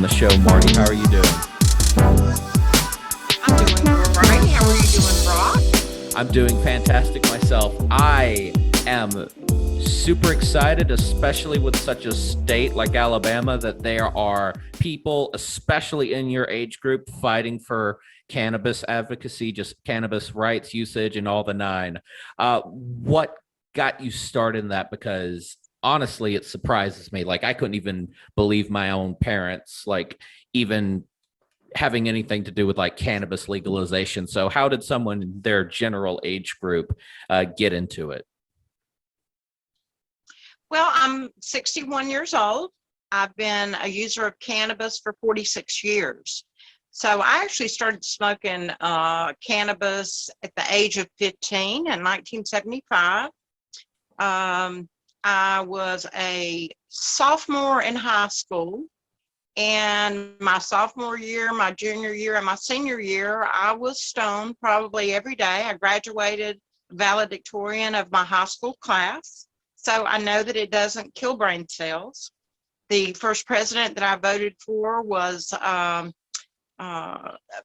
the show. Marty, how are you doing? I'm doing great. How are you doing, Brock? I'm doing fantastic myself. I am super excited, especially with such a state like Alabama, that there are people, especially in your age group, fighting for cannabis advocacy, just cannabis rights, usage, and all the nine. What got you started in that? Because honestly, it surprises me. Like, I couldn't even believe my own parents, like, even having anything to do with like cannabis legalization. So how did someone in their general age group get into it? Well, I'm 61 years old. I've been a user of cannabis for 46 years. So I actually started smoking cannabis at the age of 15 in 1975. I was a sophomore in high school. And my sophomore year, my junior year, and my senior year, I was stoned probably every day. I graduated valedictorian of my high school class. So I know that it doesn't kill brain cells. The first president that I voted for was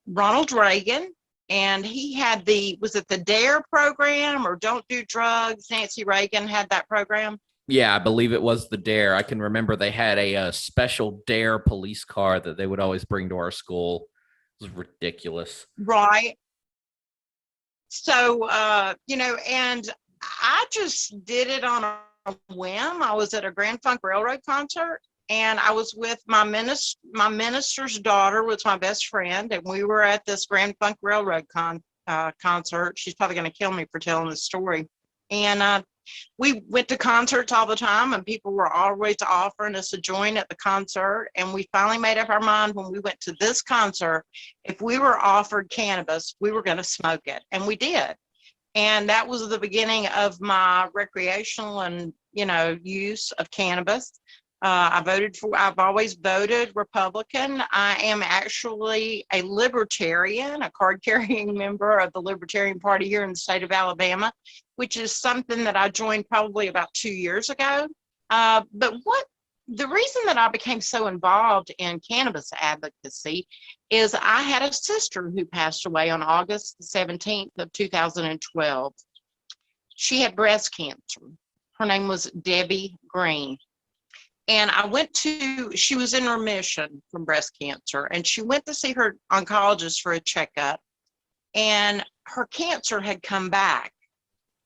Ronald Reagan. And he had was it the DARE program or Don't Do Drugs? Nancy Reagan had that program. Yeah, I believe it was the Dare. I can remember they had a special Dare police car that they would always bring to our school. It was ridiculous. Right. So, and I just did it on a whim. I was at a Grand Funk Railroad concert, and I was with my minister's daughter was my best friend, and we were at this Grand Funk Railroad concert. She's probably going to kill me for telling this story. And we went to concerts all the time, and people were always offering us a joint at the concert. And we finally made up our mind when we went to this concert, if we were offered cannabis, we were going to smoke it. And we did. And that was the beginning of my recreational and, use of cannabis. I've always voted Republican. I am actually a libertarian, a card carrying member of the Libertarian Party here in the state of Alabama, which is something that I joined probably about 2 years ago. But the reason that I became so involved in cannabis advocacy is I had a sister who passed away on August 17th of 2012. She had breast cancer. Her name was Debbie Green. And she was in remission from breast cancer, and she went to see her oncologist for a checkup, and her cancer had come back.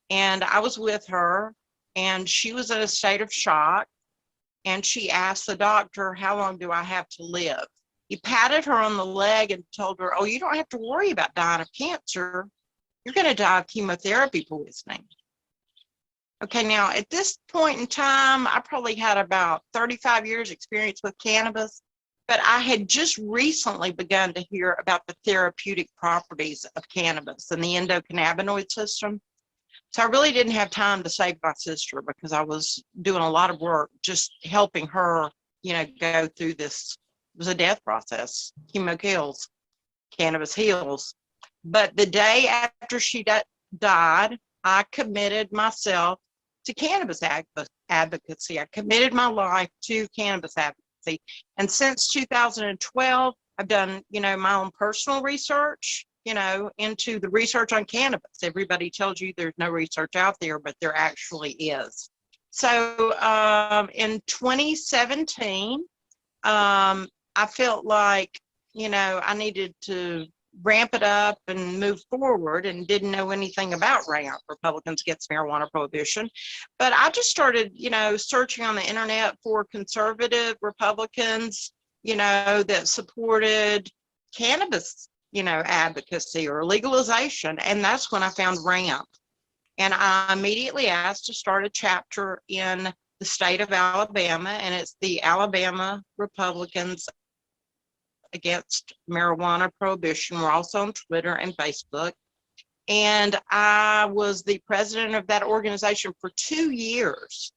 And I was with her, and she was in a state of shock. And she asked the doctor, "How long do I have to live?" He patted her on the leg and told her, "Oh, you don't have to worry about dying of cancer. You're going to die of chemotherapy poisoning." Okay, now at this point in time, I probably had about 35 years experience with cannabis, but I had just recently begun to hear about the therapeutic properties of cannabis and the endocannabinoid system. So I really didn't have time to save my sister because I was doing a lot of work just helping her, go through this. It was a death process. Chemo kills, cannabis heals. But the day after she died, I committed myself to cannabis advocacy. I committed my life to cannabis advocacy. And since 2012, I've done, my own personal research, into the research on cannabis. Everybody tells you there's no research out there, but there actually is. So in 2017, I felt like, I needed to ramp it up and move forward, and didn't know anything about RAMP, Republicans Against Marijuana Prohibition. But I just started, searching on the internet for conservative Republicans, that supported cannabis, advocacy or legalization. And that's when I found RAMP. And I immediately asked to start a chapter in the state of Alabama, and it's the Alabama Republicans Against Marijuana Prohibition. We're also on Twitter and Facebook. And I was the president of that organization for 2 years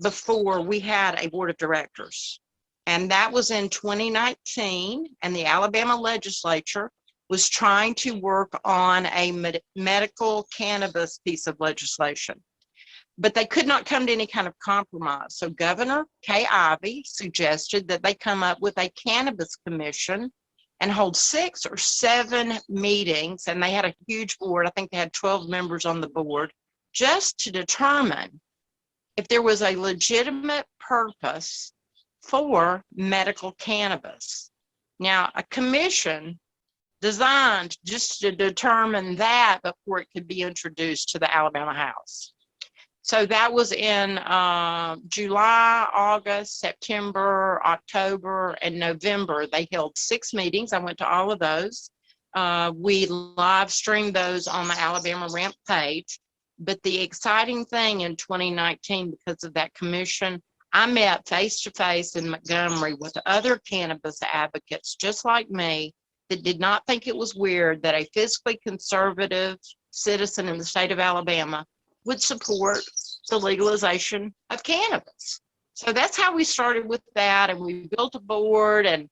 before we had a board of directors. And that was in 2019. And the Alabama legislature was trying to work on a medical cannabis piece of legislation. but they could not come to any kind of compromise. So Governor Kay Ivey suggested that they come up with a cannabis commission and hold 6 or 7 meetings. And they had a huge board. I think they had 12 members on the board, just to determine if there was a legitimate purpose for medical cannabis. Now, a commission designed just to determine that before it could be introduced to the Alabama House. So that was in July, August, September, October, and November. They held 6 meetings. I went to all of those. We live streamed those on the Alabama Ramp page. But the exciting thing in 2019, because of that commission, I met face to face in Montgomery with other cannabis advocates just like me that did not think it was weird that a fiscally conservative citizen in the state of Alabama would support the legalization of cannabis. So that's how we started with that. And we built a board. And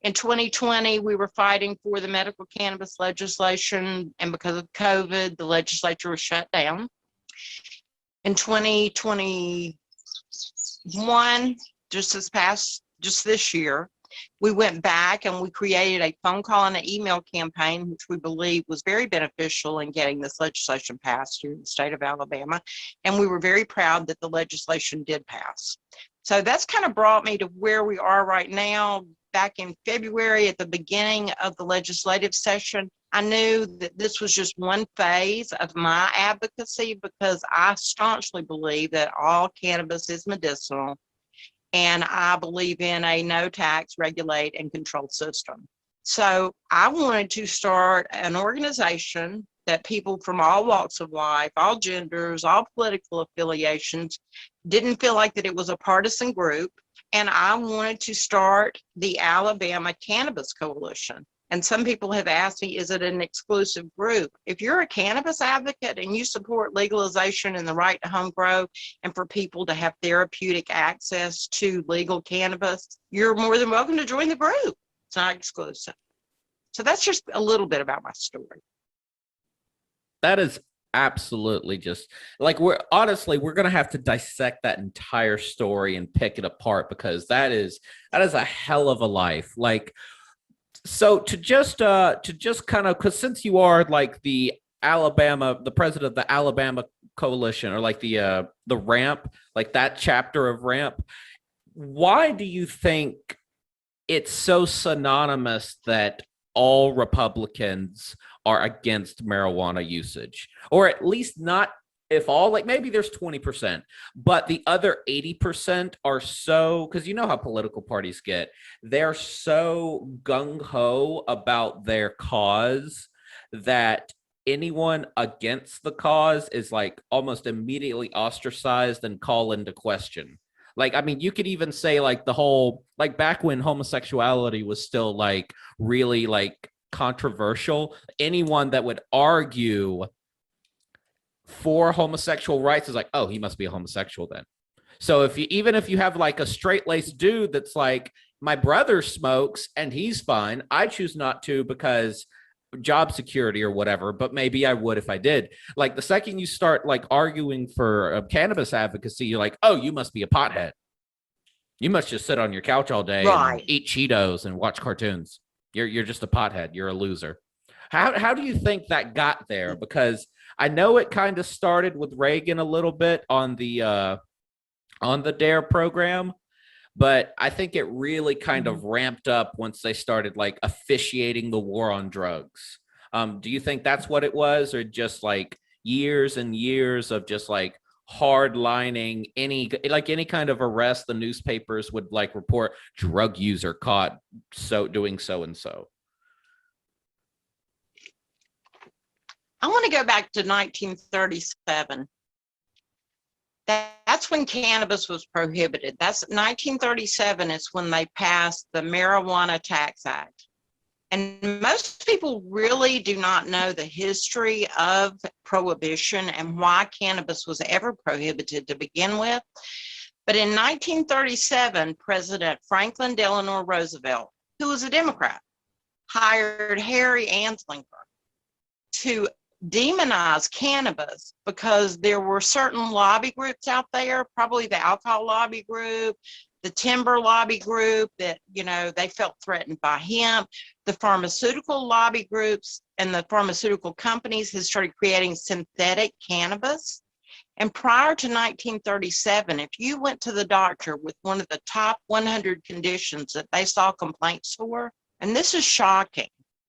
in 2020, we were fighting for the medical cannabis legislation. And because of COVID, the legislature was shut down. In 2021, just this year, we went back and we created a phone call and an email campaign, which we believe was very beneficial in getting this legislation passed here in the state of Alabama. And we were very proud that the legislation did pass. So that's kind of brought me to where we are right now. Back in February, at the beginning of the legislative session, I knew that this was just one phase of my advocacy, because I staunchly believe that all cannabis is medicinal. And I believe in a no tax, regulate, and control system. So I wanted to start an organization that people from all walks of life, all genders, all political affiliations, didn't feel like that it was a partisan group. And I wanted to start the Alabama Cannabis Coalition. And some people have asked me, is it an exclusive group? If you're a cannabis advocate and you support legalization and the right to home grow and for people to have therapeutic access to legal cannabis, you're more than welcome to join the group. It's not exclusive. So that's just a little bit about my story. That is absolutely just like, we're going to have to dissect that entire story and pick it apart, because that is a hell of a life. Like, so to just kind of, because since you are like the president of the Alabama Coalition, or like the Ramp, like that chapter of Ramp, why do you think it's so synonymous that all Republicans are against marijuana usage? Or at least not, if all, like maybe there's 20%, but the other 80% are so, because you know how political parties get, they're so gung-ho about their cause that anyone against the cause is like almost immediately ostracized and called into question. Like, I mean, you could even say like the whole, like back when homosexuality was still like really like controversial, anyone that would argue for homosexual rights is like, oh, he must be a homosexual then. So even if you have like a straight-laced dude that's like, my brother smokes and he's fine, I choose not to because job security or whatever, but maybe I would if I did. Like the second you start like arguing for cannabis advocacy, you're like, oh, you must be a pothead. You must just sit on your couch all day and eat Cheetos and watch cartoons. You're just a pothead. You're a loser. How do you think that got there? Because I know it kind of started with Reagan a little bit on the DARE program, but I think it really kind of ramped up once they started like officiating the war on drugs. Do you think that's what it was, or just like years and years of just like hardlining any kind of arrest? The newspapers would like report drug user caught doing so and so. I want to go back to 1937. That's when cannabis was prohibited. That's 1937 is when they passed the Marijuana Tax Act. And most people really do not know the history of prohibition and why cannabis was ever prohibited to begin with. But in 1937, President Franklin Delano Roosevelt, who was a Democrat, hired Harry Anslinger to demonize cannabis because there were certain lobby groups out there, probably the alcohol lobby group, the timber lobby group, that, you know, they felt threatened by hemp. The pharmaceutical lobby groups and the pharmaceutical companies has started creating synthetic cannabis. And prior to 1937, if you went to the doctor with one of the top 100 conditions that they saw complaints for, and this is shocking,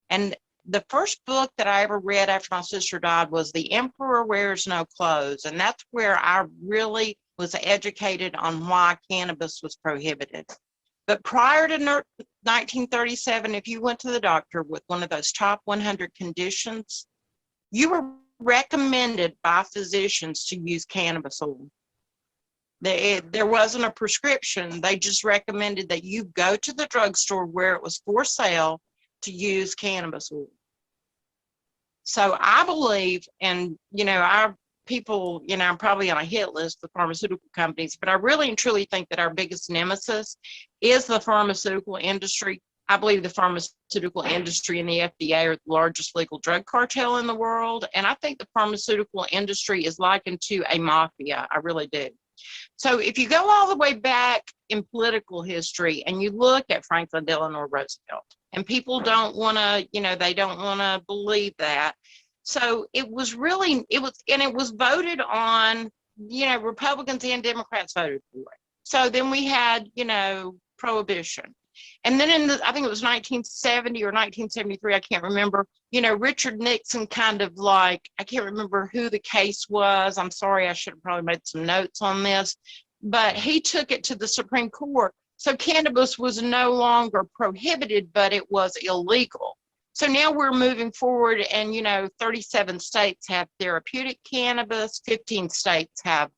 and the first book that I ever read after my sister died was The Emperor Wears No Clothes. And that's where I really was educated on why cannabis was prohibited. But prior to 1937, if you went to the doctor with one of those top 100 conditions, you were recommended by physicians to use cannabis oil. There wasn't a prescription. They just recommended that you go to the drugstore where it was for sale to use cannabis oil. So I believe, and, you know, our people, you know, I'm probably on a hit list with pharmaceutical companies, but I really and truly think that our biggest nemesis is the pharmaceutical industry. I believe the pharmaceutical industry and the FDA are the largest legal drug cartel in the world. And I think the pharmaceutical industry is likened to a mafia. I really do. So if you go all the way back in political history and you look at Franklin Delano Roosevelt, and people don't want to, you know, they don't want to believe that. So it was voted on, you know, Republicans and Democrats voted for it. So then we had, you know, prohibition. And then I think it was 1970 or 1973, I can't remember, you know, Richard Nixon kind of like, I can't remember who the case was. I'm sorry, I should have probably made some notes on this, but he took it to the Supreme Court. So cannabis was no longer prohibited, but it was illegal. So now we're moving forward and, you know, 37 states have therapeutic cannabis, 15 states have,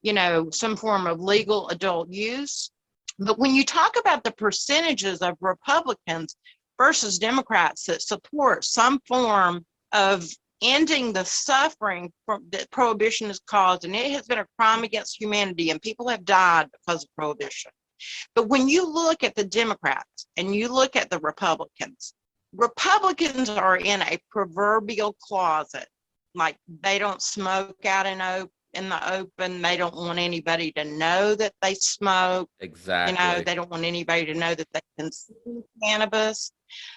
you know, some form of legal adult use. But when you talk about the percentages of Republicans versus Democrats that support some form of ending the suffering that prohibition has caused, and it has been a crime against humanity, and people have died because of prohibition. But when you look at the Democrats and you look at the Republicans, Republicans are in a proverbial closet. Like, they don't smoke out in the open. They don't want anybody to know that they smoke. Exactly. You know, they don't want anybody to know that they consume cannabis.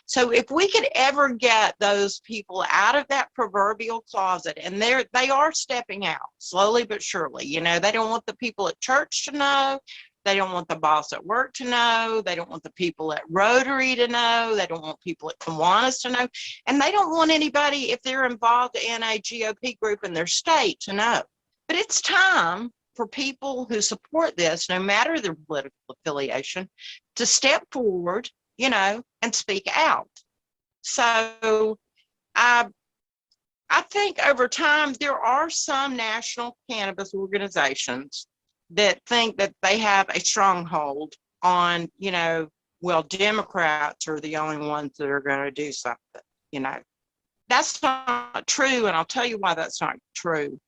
So if we could ever get those people out of that proverbial closet, and they are stepping out slowly but surely. You know, they don't want the people at church to know. They don't want the boss at work to know. They don't want the people at Rotary to know. They don't want people at Kiwanis to know. And they don't want anybody, if they're involved in a GOP group in their state, to know. But it's time for people who support this, no matter their political affiliation, to step forward, you know, and speak out. So I think over time, there are some national cannabis organizations that think that they have a stronghold on, you know, well, Democrats are the only ones that are going to do something, you know. That's not true, and I'll tell you why that's not true.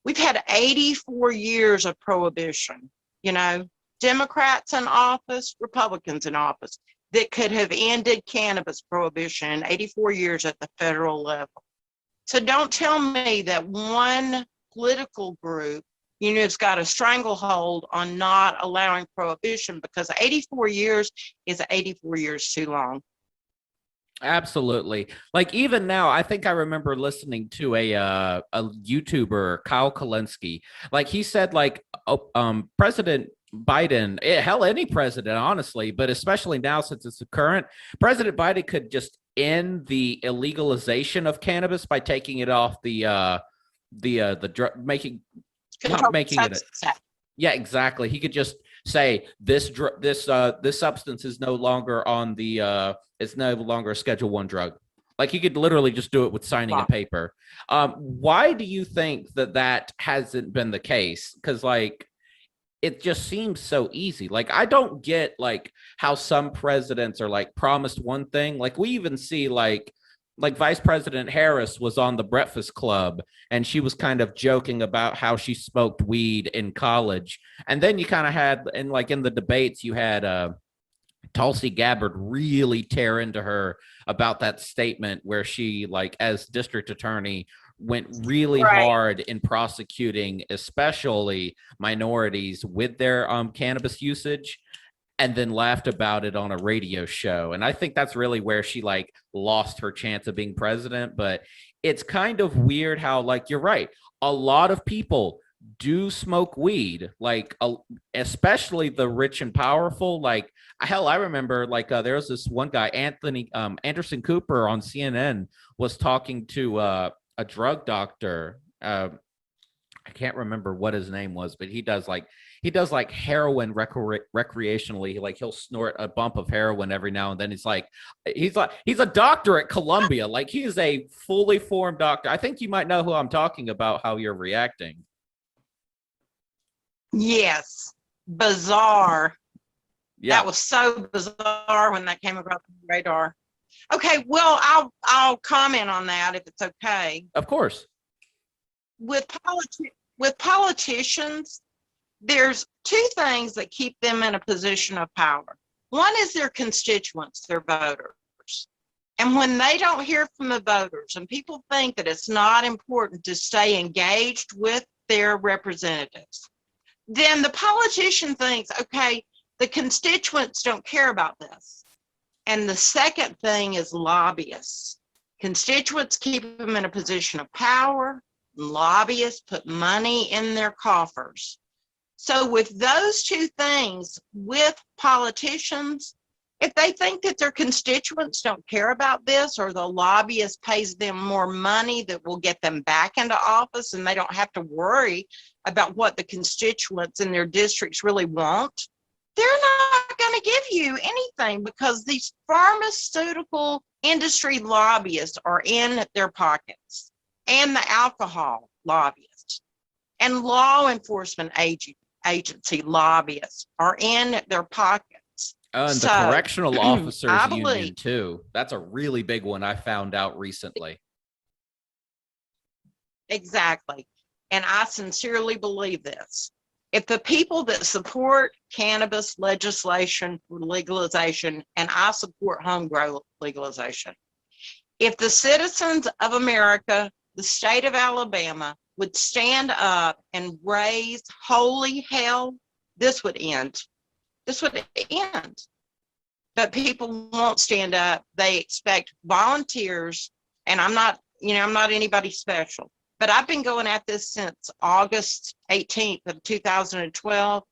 We've had 84 years of prohibition, you know, Democrats in office, Republicans in office, that could have ended cannabis prohibition in 84 years at the federal level. So don't tell me that one political group, you know, has got a stranglehold on not allowing prohibition, because 84 years is 84 years too long. Absolutely. Like, even now, I think I remember listening to a YouTuber, Kyle Kalinske. Like, he said, like, President Biden, hell, any president, honestly, but especially now since it's the current, President Biden could just end the illegalization of cannabis by taking it off the drug, not making it. Yeah, exactly. He could just say this substance is no longer on the it's no longer a Schedule I drug. Like, he could literally just do it with signing a paper. Why do you think that hasn't been the case? Because, like, it just seems so easy. Like, I don't get, like, how some presidents are, like, promised one thing. Like, we even see, like Vice President Harris was on the Breakfast Club, and she was kind of joking about how she smoked weed in college. And then you kind of had, and like in the debates, you had Tulsi Gabbard really tear into her about that statement where she, like, as district attorney, went really Right. hard in prosecuting, especially minorities with their cannabis usage, and then laughed about it on a radio show. And I think that's really where she like lost her chance of being president. But it's kind of weird how, like, you're right, a lot of people do smoke weed, like especially the rich and powerful. Like, hell, I remember like there was this one guy, Anthony Anderson Cooper, on CNN was talking to a drug doctor. I can't remember what his name was, but he does like heroin recreationally. Like he'll snort a bump of heroin every now and then. He's a doctor at Columbia. Like he's a fully formed doctor. I think you might know who I'm talking about. How you're reacting? Yes. Bizarre. Yeah, That was so bizarre when that came across the radar. Okay, well, I'll comment on that if it's okay. of course. With politicians, there's two things that keep them in a position of power. One is their constituents, their voters. And when they don't hear from the voters and people think that it's not important to stay engaged with their representatives, then the politician thinks, okay, the constituents don't care about this. And the second thing is lobbyists. Constituents keep them in a position of power. Lobbyists put money in their coffers. So with those two things, with politicians, if they think that their constituents don't care about this, or the lobbyist pays them more money that will get them back into office and they don't have to worry about what the constituents in their districts really want, they're not going to give you anything, because these pharmaceutical industry lobbyists are in their pockets, and the alcohol lobbyists and law enforcement agency lobbyists are in their pockets. And the correctional officers union too. That's a really big one I found out recently. Exactly. And I sincerely believe this. If the people that support cannabis legislation for legalization, and I support home grow legalization, if the citizens of America, the state of Alabama, would stand up and raise holy hell, this would end. This would end. But people won't stand up. They expect volunteers, and I'm not anybody special, but I've been going at this since August 18th of 2012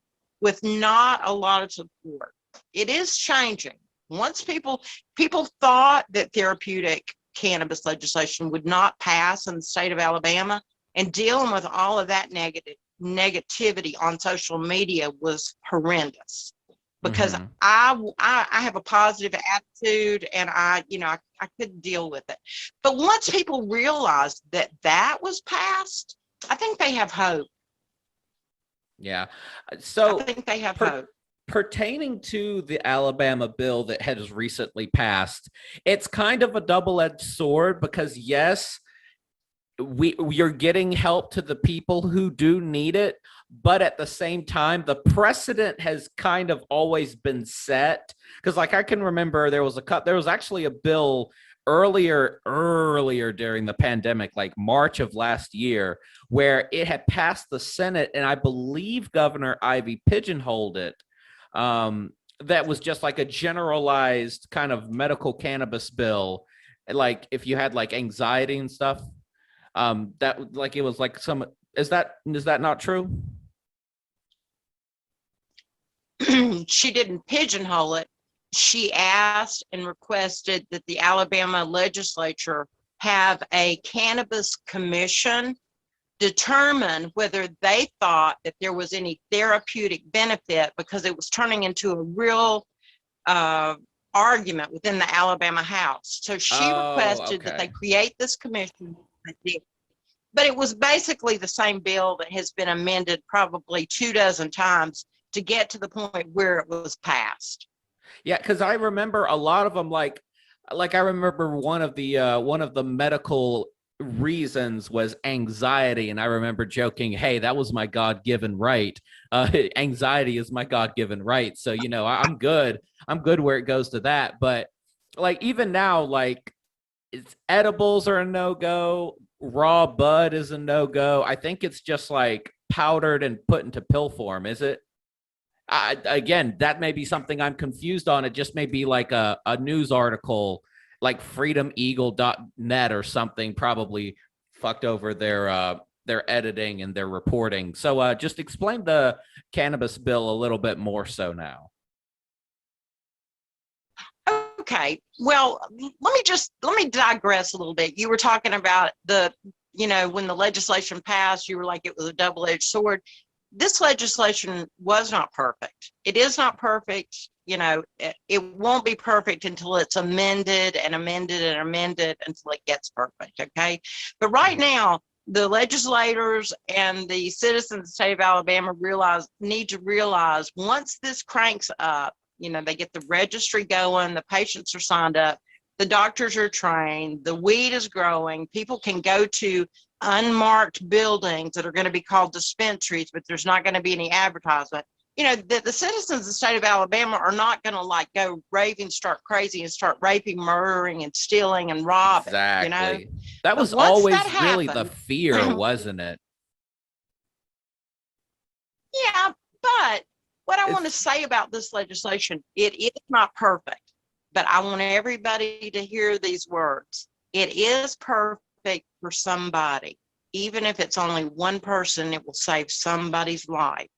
with not a lot of support. It is changing. Once people thought that therapeutic cannabis legislation would not pass in the state of Alabama, and dealing with all of that negativity on social media was horrendous, because I have a positive attitude, and I couldn't deal with it. But once people realized that was passed, I think they have hope. Yeah. So I think they have hope. Pertaining to the Alabama bill that has recently passed, it's kind of a double-edged sword, because yes, we're getting help to the people who do need it, but at the same time, the precedent has kind of always been set. Because like I can remember there was actually a bill earlier during the pandemic, like March of last year, where it had passed the Senate, and I believe Governor Ivey pigeonholed it. That was just like a generalized kind of medical cannabis bill, like if you had like anxiety and stuff. That like it was like some is that not true? She didn't pigeonhole it. She asked and requested that the Alabama legislature have a cannabis commission determine whether they thought that there was any therapeutic benefit, because it was turning into a real argument within the Alabama House. So she requested that they create this commission. But it was basically the same bill that has been amended probably 24 times to get to the point where it was passed. Yeah, because I remember a lot of them, like I remember one of the medical reasons was anxiety, and I remember joking, hey, that was my God-given right. Anxiety is my God-given right, so I'm good where it goes to that. But like even now, like it's edibles are a no-go, raw bud is a no-go. I think it's just like powdered and put into pill form, is it? Again, that may be something I'm confused on. It just may be like a news article like freedomeagle.net or something, probably fucked over their editing and their reporting. So just explain the cannabis bill a little bit more so now. Okay. Well, let me digress a little bit. You were talking about when the legislation passed, you were like it was a double-edged sword. This legislation was not perfect. It is not perfect. It won't be perfect until it's amended and amended and amended until it gets perfect. Okay. But right now, the legislators and the citizens of the state of Alabama need to realize once this cranks up, they get the registry going, the patients are signed up, the doctors are trained, the weed is growing, people can go to unmarked buildings that are going to be called dispensaries, but there's not going to be any advertisement. The citizens of the state of Alabama are not going to go raving, start crazy, and start raping, murdering, and stealing and robbing. Exactly. That But was once that always really the happens, fear, wasn't it? yeah, but what I want to It's say about this legislation, it is not perfect, but I want everybody to hear these words. It is perfect for somebody. Even if it's only one person, it will save somebody's life.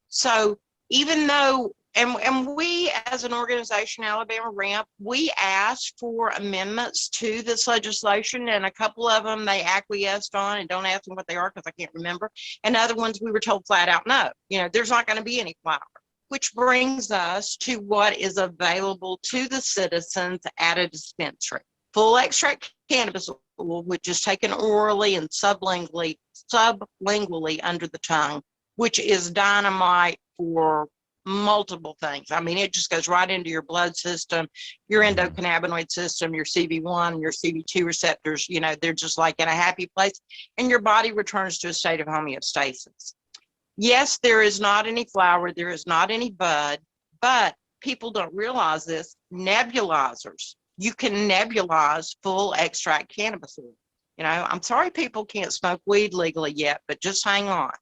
So even though, and we as an organization, Alabama Ramp, we asked for amendments to this legislation, and a couple of them they acquiesced on, and don't ask me what they are because I can't remember. And other ones we were told flat out, no, there's not going to be any flower. Which brings us to what is available to the citizens at a dispensary. Full extract cannabis oil, which is taken orally and sublingually under the tongue, which is dynamite for multiple things. I mean, it just goes right into your blood system, your endocannabinoid system, your CB1, your CB2 receptors, they're just like in a happy place, and your body returns to a state of homeostasis. Yes, there is not any flower, there is not any bud, but people don't realize this. Nebulizers. You can nebulize full extract cannabis oil. I'm sorry people can't smoke weed legally yet, but just hang on.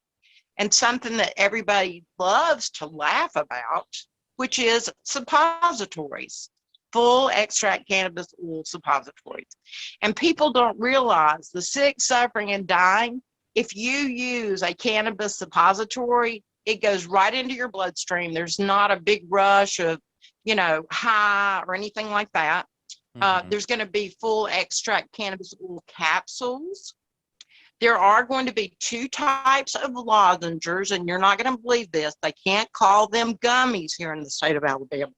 And something that everybody loves to laugh about, which is suppositories, full extract cannabis oil suppositories. And people don't realize the sick, suffering, and dying. If you use a cannabis suppository, it goes right into your bloodstream. There's not a big rush of, high or anything like that. There's going to be full extract cannabis oil capsules. There are going to be two types of lozengers, and you're not going to believe this. They can't call them gummies here in the state of Alabama.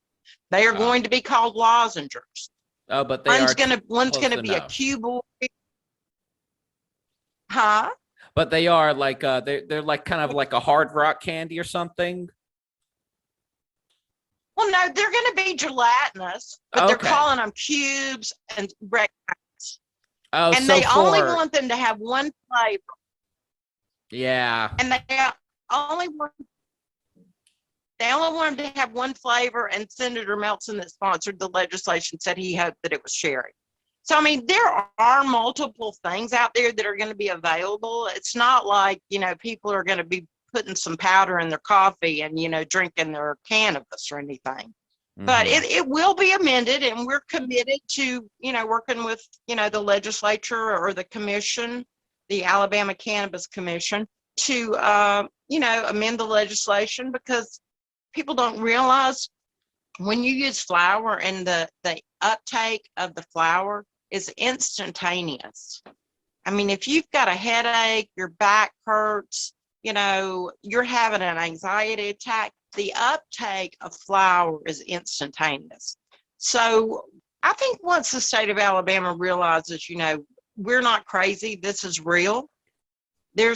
They are going to be called lozengers. Oh, but they are one's going to be a cuboid. Huh? But they are like they're like kind of like a hard rock candy or something. Well, no, they're going to be gelatinous, but they're calling them cubes and rectangles. Oh, and they only want them to have one flavor. Yeah. And they only want them to have one flavor, and Senator Melton that sponsored the legislation said he hoped that it was cherry. So, I mean, there are multiple things out there that are going to be available. It's not like, people are going to be putting some powder in their coffee and, drinking their cannabis or anything. But it will be amended, and we're committed to, working with, the legislature or the commission, the Alabama Cannabis Commission, to, amend the legislation, because people don't realize when you use flour and the uptake of the flour is instantaneous. I mean, if you've got a headache, your back hurts, you're having an anxiety attack, the uptake of flour is instantaneous. So I think once the state of Alabama realizes, we're not crazy, this is real, their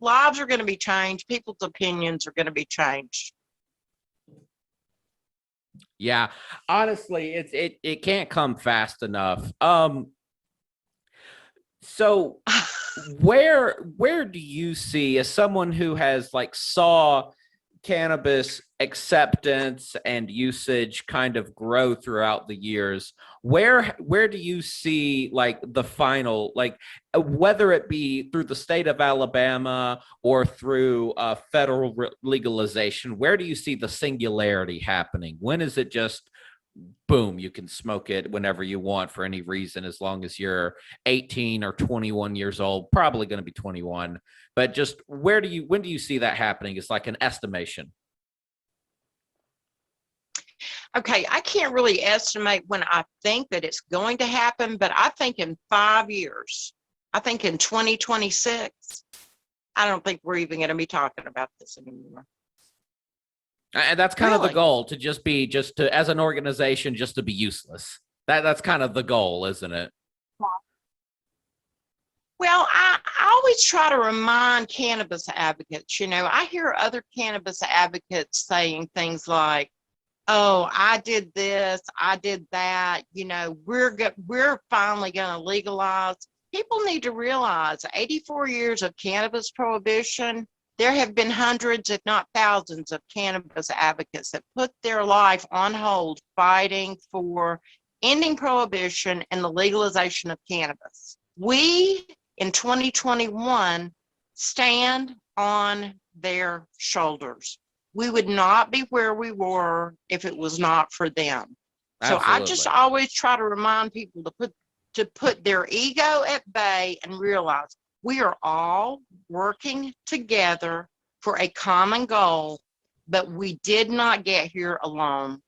lives are going to be changed, people's opinions are going to be changed. Yeah, honestly, it can't come fast enough. So where do you see, as someone who has saw cannabis acceptance and usage kind of grow throughout the years, where do you see like the final, like whether it be through the state of Alabama or through federal legalization, where do you see the singularity happening? When is it just boom, you can smoke it whenever you want for any reason, as long as you're 18 or 21 years old, probably going to be 21. But just when do you see that happening? It's like an estimation. Okay, I can't really estimate when I think that it's going to happen, but I think in 5 years, I think in 2026, I don't think we're even going to be talking about this anymore. And that's kind of the goal, to just to as an organization, just to be useless. That's kind of the goal, isn't it? Well, I always try to remind cannabis advocates, I hear other cannabis advocates saying things like, oh, I did this, I did that, we're finally going to legalize. People need to realize 84 years of cannabis prohibition, there have been hundreds, if not thousands, of cannabis advocates that put their life on hold fighting for ending prohibition and the legalization of cannabis. We, in 2021, stand on their shoulders. We would not be where we were if it was not for them. Absolutely. So I just always try to remind people to put their ego at bay and realize we are all working together for a common goal, but we did not get here alone.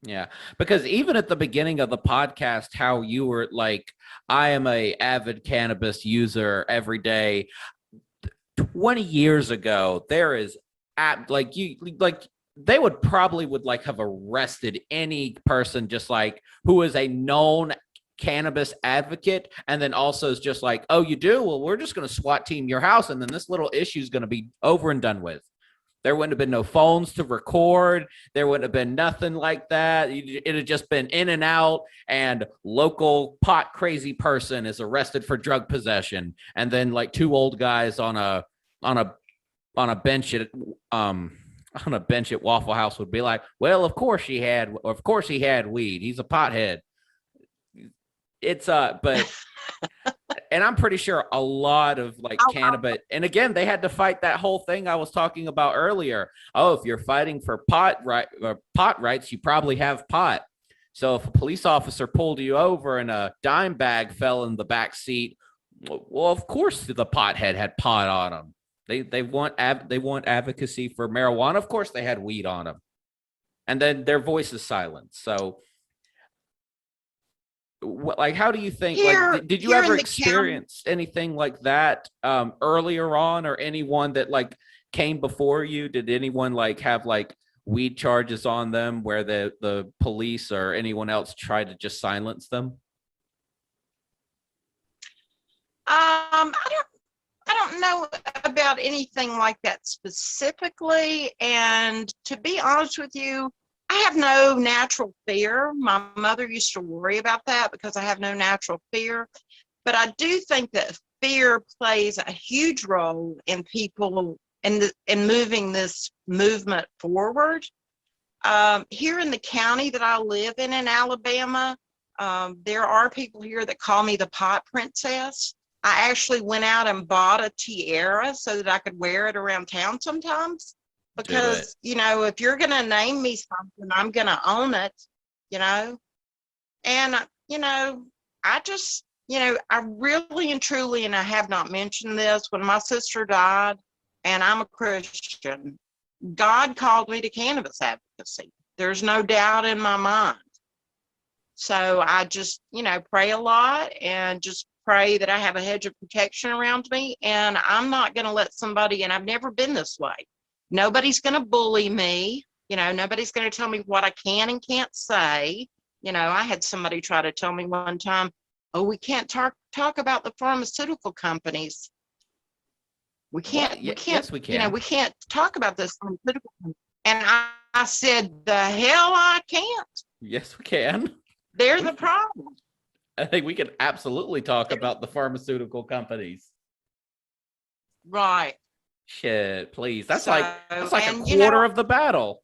Yeah, because even at the beginning of the podcast, how you were like, I am a avid cannabis user every day. 20 years ago, there is they would probably have arrested any person just like who is a known cannabis advocate, and then also is just like, oh, you do? Well, we're just going to SWAT team your house, and then this little issue is going to be over and done with. There wouldn't have been no phones to record. There wouldn't have been nothing like that. It had just been in and out, and local pot crazy person is arrested for drug possession, and then like two old guys on a bench at Waffle House would be like, well, of course he had weed. He's a pothead. It's but and I'm pretty sure a lot of like cannabis, and again, they had to fight that whole thing I was talking about earlier. Oh, if you're fighting for pot rights, you probably have pot. So if a police officer pulled you over and a dime bag fell in the back seat, well, of course the pothead had pot on him. They want advocacy for marijuana. Of course they had weed on them, and then their voice is silenced. So like, how do you think, like, did you ever experience anything like that earlier on, or anyone that like came before you? Did anyone like have like weed charges on them where the police or anyone else tried to just silence them? I don't know about anything like that specifically, and to be honest with you, I have no natural fear. My mother used to worry about that because I have no natural fear. But I do think that fear plays a huge role in people in moving this movement forward. Here in the county that I live in Alabama, there are people here that call me the pot princess. I actually went out and bought a tiara so that I could wear it around town sometimes. Because, if you're going to name me something, I'm going to own it, And, I just, I really and truly, and I have not mentioned this, when my sister died, and I'm a Christian, God called me to cannabis advocacy. There's no doubt in my mind. So I just, pray a lot and just pray that I have a hedge of protection around me. And I'm not going to let somebody, and I've never been this way. Nobody's going to bully me. Nobody's going to tell me what I can and can't say. I had somebody try to tell me one time, oh, we can't talk about the pharmaceutical companies. We can't, yes, we can. We can't talk about this pharmaceutical company. And I said, the hell I can't. Yes, we can. They're the problem. I think we can absolutely talk about the pharmaceutical companies. Right. Shit, please. So, That's like a and quarter of the battle.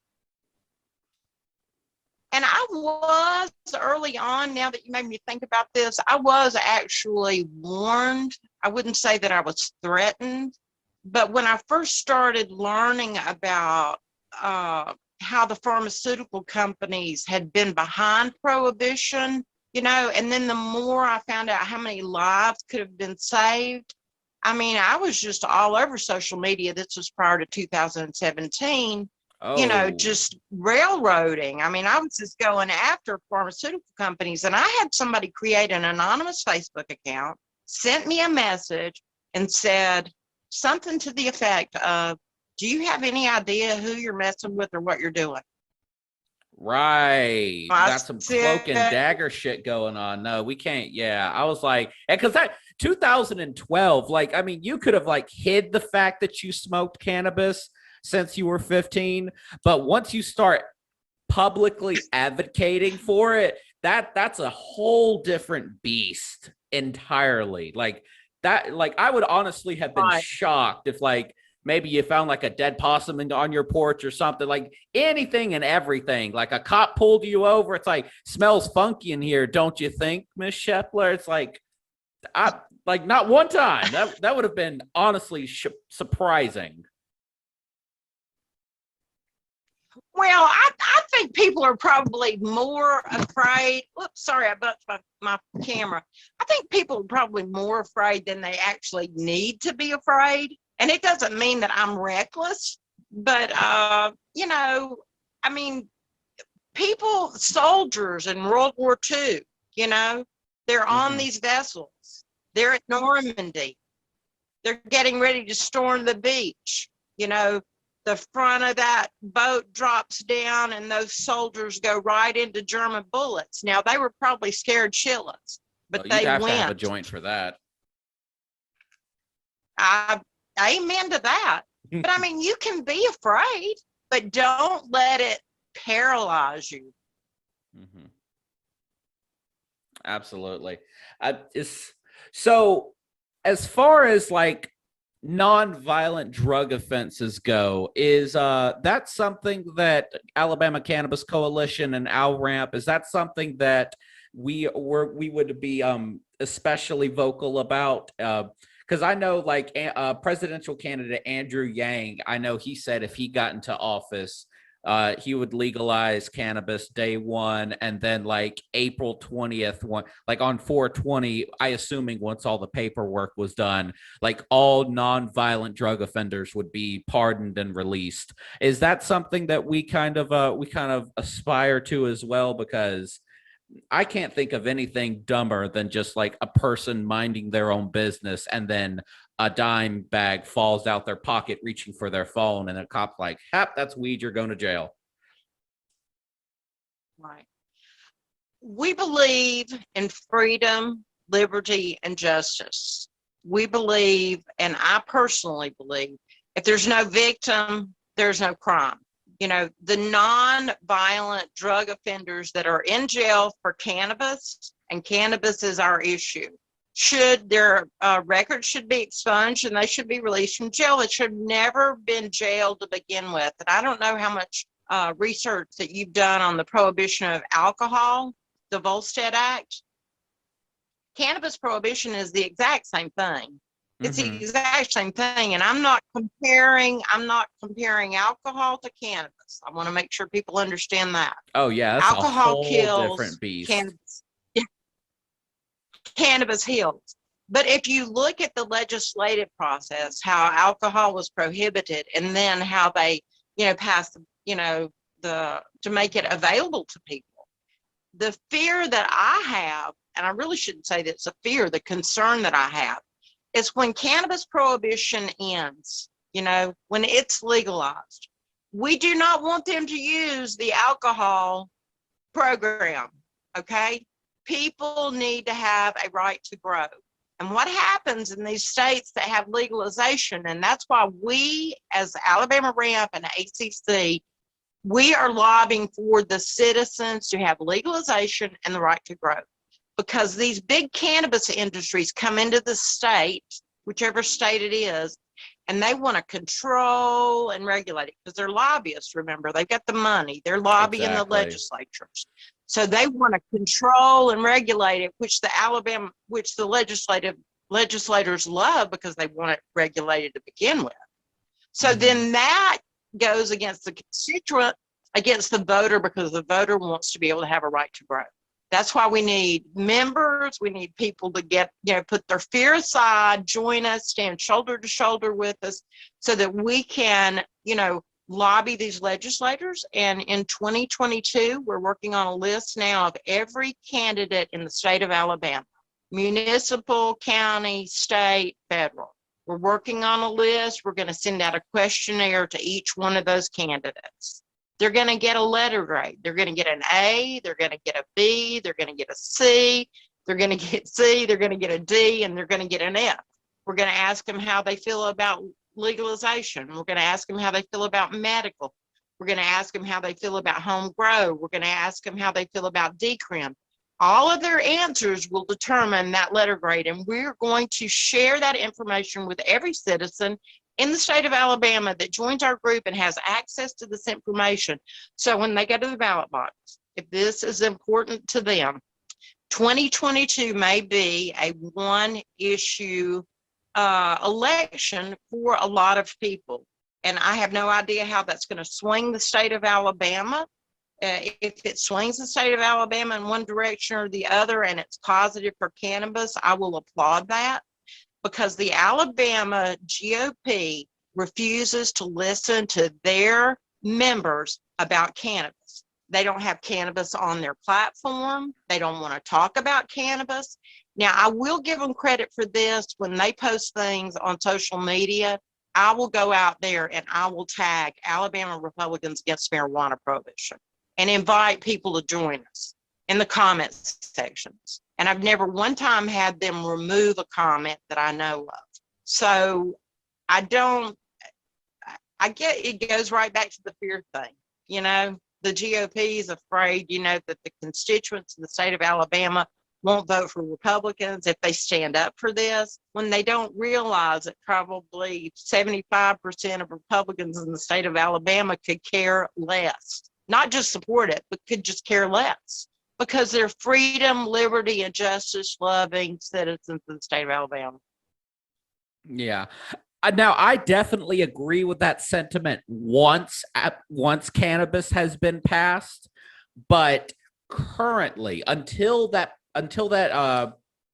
and I was early on, now that you made me think about this, I was actually warned. I wouldn't say that I was threatened, but when I first started learning about how the pharmaceutical companies had been behind prohibition, and then the more I found out how many lives could have been saved, I mean, I was just all over social media. This was prior to 2017, Oh, just railroading. I mean, I was just going after pharmaceutical companies, and I had somebody create an anonymous Facebook account, sent me a message, and said something to the effect of, do you have any idea who you're messing with or what you're doing? right. I That's some cloak and said, dagger shit going on. No, we can't. Yeah. I was like, because that 2012, like, I mean, you could have like hid the fact that you smoked cannabis since you were 15. But once you start publicly advocating for it, that's a whole different beast entirely. Like that, like I would honestly have been right. shocked if like maybe you found like a dead possum on your porch or something, like anything and everything. Like a cop pulled you over. It's like, smells funky in here, don't you think, Miss Schepler? It's like, I like not one time. That would have been honestly surprising. Well, I think people are probably more afraid. Whoops, sorry, I bumped my camera. I think people are probably more afraid than they actually need to be afraid. And it doesn't mean that I'm reckless, but, I mean, soldiers in World War II, they're on Mm-hmm. these vessels. They're at Normandy. They're getting ready to storm the beach. The front of that boat drops down and those soldiers go right into German bullets. Now, they were probably scared shitless, Oh, but you'd they have to have a went. joint for that. I amen to that. But I mean, you can be afraid, but don't let it paralyze you. Mm-hmm. Absolutely. It's so as far as like non-violent drug offenses go, is that something that Alabama Cannabis Coalition and ALRAMP, is that something that we would be especially vocal about? Because I know like presidential candidate Andrew Yang, I know he said if he got into office, he would legalize cannabis day one, and then like April 20th, one like on 420, I assuming once all the paperwork was done, like all non-violent drug offenders would be pardoned and released. Is that something that we kind of aspire to as well? Because I can't think of anything dumber than just like a person minding their own business and then a dime bag falls out their pocket reaching for their phone and a cop's like, "Hap, that's weed, you're going to jail." Right. We believe in freedom, liberty, and justice. We believe, and I personally believe, if there's no victim, there's no crime. The non-violent drug offenders that are in jail for cannabis, and cannabis is our issue, their records should be expunged and they should be released from jail. They should have never been jailed to begin with. And I don't know how much research that you've done on the prohibition of alcohol, the Volstead Act. Cannabis prohibition is the exact same thing. It's the Mm-hmm. exact same thing. And I'm not comparing alcohol to cannabis. I want to make sure people understand that. Oh yeah, that's a Alcohol whole kills, different beast. cannabis heals. But if you look at the legislative process, how alcohol was prohibited, and then how they, passed, to make it available to people, the fear that I have, and I really shouldn't say that it's a fear, the concern that I have is when cannabis prohibition ends, when it's legalized, we do not want them to use the alcohol program, okay? People need to have a right to grow. And what happens in these states that have legalization, and that's why we as Alabama RAMP and ACC, we are lobbying for the citizens to have legalization and the right to grow. Because these big cannabis industries come into the state, whichever state it is, and they want to control and regulate it because they're lobbyists. Remember, they've got the money. They're lobbying the Exactly. legislatures. So they want to control and regulate it, which the legislators love because they want it regulated to begin with. So then that goes against the constituent, against the voter, because the voter wants to be able to have a right to grow. That's why we need members. We need people to get, put their fear aside, join us, stand shoulder to shoulder with us so that we can, lobby these legislators. And in 2022, we're working on a list now of every candidate in the state of Alabama, municipal, county, state, federal. We're working on a list. We're going to send out a questionnaire to each one of those candidates. They're going to get a letter grade. They're going to get an A, they're going to get a B, they're going to get a C, they're going to get C, they're going to get a D, and they're going to get an F. We're going to ask them how they feel about legalization. We're going to ask them how they feel about medical. We're going to ask them how they feel about home grow. We're going to ask them how they feel about decrim. All of their answers will determine that letter grade, and we're going to share that information with every citizen in the state of Alabama that joins our group and has access to this information. So when they go to the ballot box, if this is important to them, 2022 may be a one-issue election for a lot of people. And I have no idea how that's going to swing the state of Alabama. If it swings the state of Alabama in one direction or the other and it's positive for cannabis, I will applaud that, because the Alabama GOP refuses to listen to their members about cannabis. They don't have cannabis on their platform. They don't want to talk about cannabis. Now, I will give them credit for this. When they post things on social media, I will go out there and I will tag Alabama Republicans Against Marijuana Prohibition and invite people to join us in the comments sections. And I've never one time had them remove a comment that I know of. So I get it goes right back to the fear thing. The GOP is afraid, that the constituents in the state of Alabama won't vote for Republicans if they stand up for this, when they don't realize that probably 75% of Republicans in the state of Alabama could care less. Not just support it, but could just care less, because they're freedom, liberty, and justice loving citizens of the state of Alabama. Yeah. Now, I definitely agree with that sentiment once cannabis has been passed, but currently, until that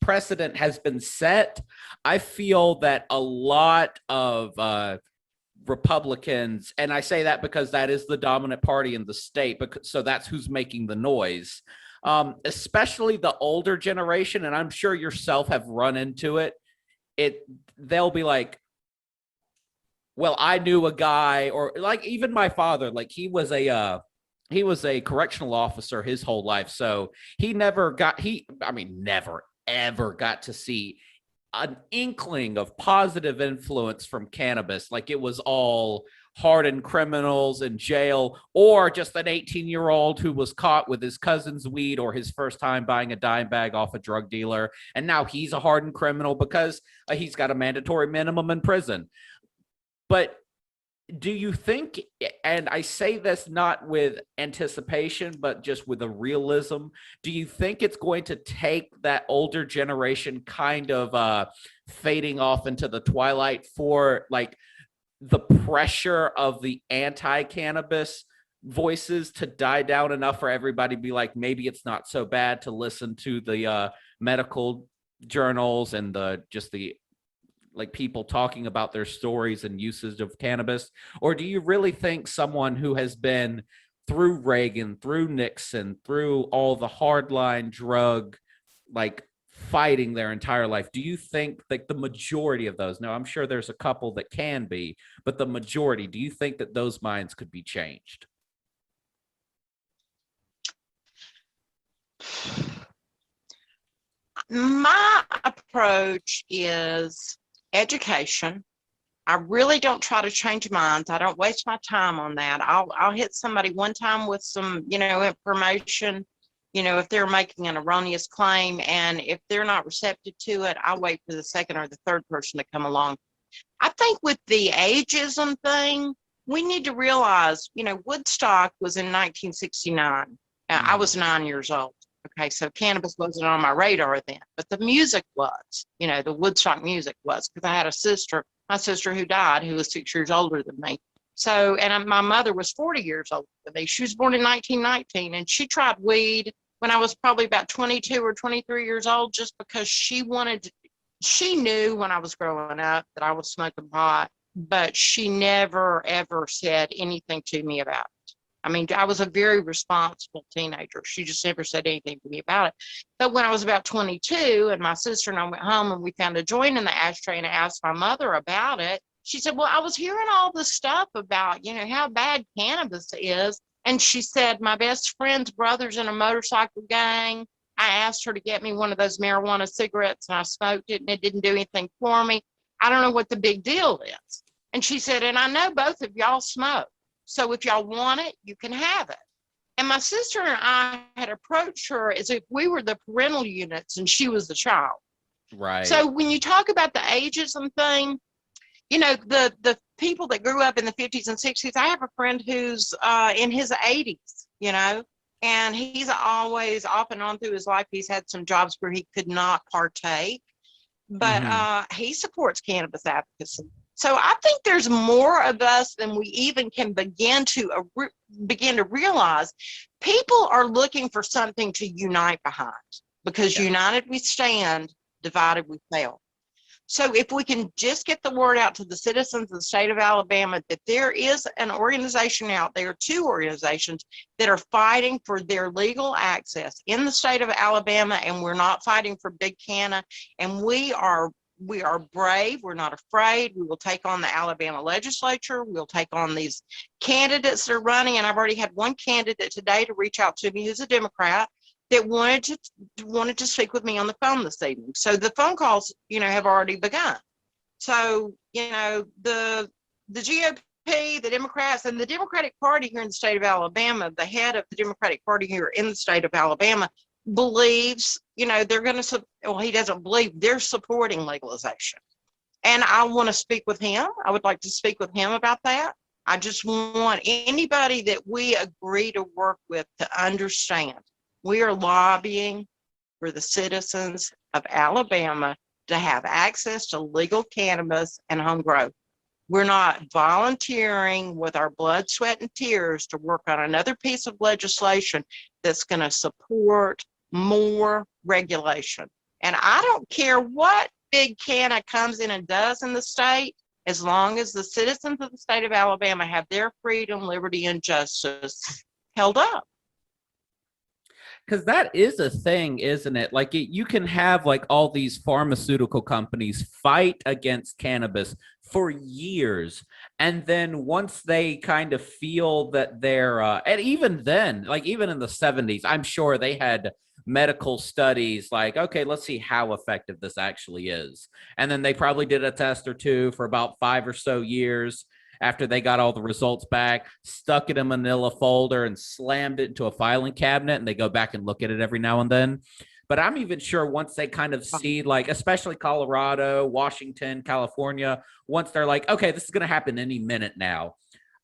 precedent has been set, I feel that a lot of Republicans, and I say that because that is the dominant party in the state, so that's who's making the noise, especially the older generation, and I'm sure yourself have run into it. They'll be like, well, I knew a guy, or like even my father, like he was a correctional officer his whole life, so he never ever got to see an inkling of positive influence from cannabis. Like it was all hardened criminals in jail, or just an 18-year-old who was caught with his cousin's weed or his first time buying a dime bag off a drug dealer, and now he's a hardened criminal because he's got a mandatory minimum in prison. But do you think, and I say this not with anticipation, but just with a realism, do you think it's going to take that older generation kind of fading off into the twilight for like the pressure of the anti-cannabis voices to die down enough for everybody to be like, maybe it's not so bad to listen to the medical journals and the like people talking about their stories and usage of cannabis? Or do you really think someone who has been through Reagan, through Nixon, through all the hardline drug, like fighting their entire life, do you think that the majority of those, now I'm sure there's a couple that can be, but the majority, do you think that those minds could be changed? My approach is education. I really don't try to change minds. I don't waste my time on that. I'll hit somebody one time with some, information, if they're making an erroneous claim, and if they're not receptive to it, I'll wait for the second or the third person to come along. I think with the ageism thing, we need to realize, Woodstock was in 1969. I was 9 years old. Okay, so cannabis wasn't on my radar then, but the music was, the Woodstock music was, because I had my sister who died, who was 6 years older than me. So, and my mother was 40 years older than me. She was born in 1919, and she tried weed when I was probably about 22 or 23 years old, just because she knew when I was growing up that I was smoking pot, but she never, ever said anything to me about it. I mean, I was a very responsible teenager. She just never said anything to me about it. But when I was about 22 and my sister and I went home and we found a joint in the ashtray and I asked my mother about it, she said, well, I was hearing all this stuff about, how bad cannabis is. And she said, my best friend's brother's in a motorcycle gang. I asked her to get me one of those marijuana cigarettes and I smoked it and it didn't do anything for me. I don't know what the big deal is. And she said, and I know both of y'all smoke. So if y'all want it, you can have it. And my sister and I had approached her as if we were the parental units and she was the child. Right. So when you talk about the ageism thing, the people that grew up in the 50s and 60s, I have a friend who's in his 80s, and he's always off and on through his life. He's had some jobs where he could not partake, but he supports cannabis advocacy. So I think there's more of us than we even can begin to realize. People are looking for something to unite behind, because united we stand, divided we fail. So if we can just get the word out to the citizens of the state of Alabama that there is an organization out there, two organizations that are fighting for their legal access in the state of Alabama, and we're not fighting for big canna, and we are brave. We're not afraid. We will take on the Alabama legislature. We'll take on these candidates that are running. And I've already had one candidate today to reach out to me who's a Democrat that wanted to speak with me on the phone this evening. So the phone calls, have already begun. So, the GOP, the Democrats, and the Democratic Party here in the state of Alabama, the head of the Democratic Party here in the state of Alabama believes, they're going to, he doesn't believe, they're supporting legalization. And I want to speak with him. I would like to speak with him about that. I just want anybody that we agree to work with to understand we are lobbying for the citizens of Alabama to have access to legal cannabis and home growth. We're not volunteering with our blood, sweat, and tears to work on another piece of legislation that's going to support more regulation. And I don't care what big canna comes in and does in the state, as long as the citizens of the state of Alabama have their freedom, liberty, and justice held up. Because that is a thing, isn't it? Like you can have like all these pharmaceutical companies fight against cannabis for years. And then once they kind of feel that they're, and even then, like even in the 70s, I'm sure they had medical studies like, okay, let's see how effective this actually is. And then they probably did a test or two for about 5 or so years. After they got all the results back, stuck it in a manila folder and slammed it into a filing cabinet, and they go back and look at it every now and then. But I'm even sure once they kind of see, like, especially Colorado, Washington, California, once they're like, okay, this is going to happen any minute now,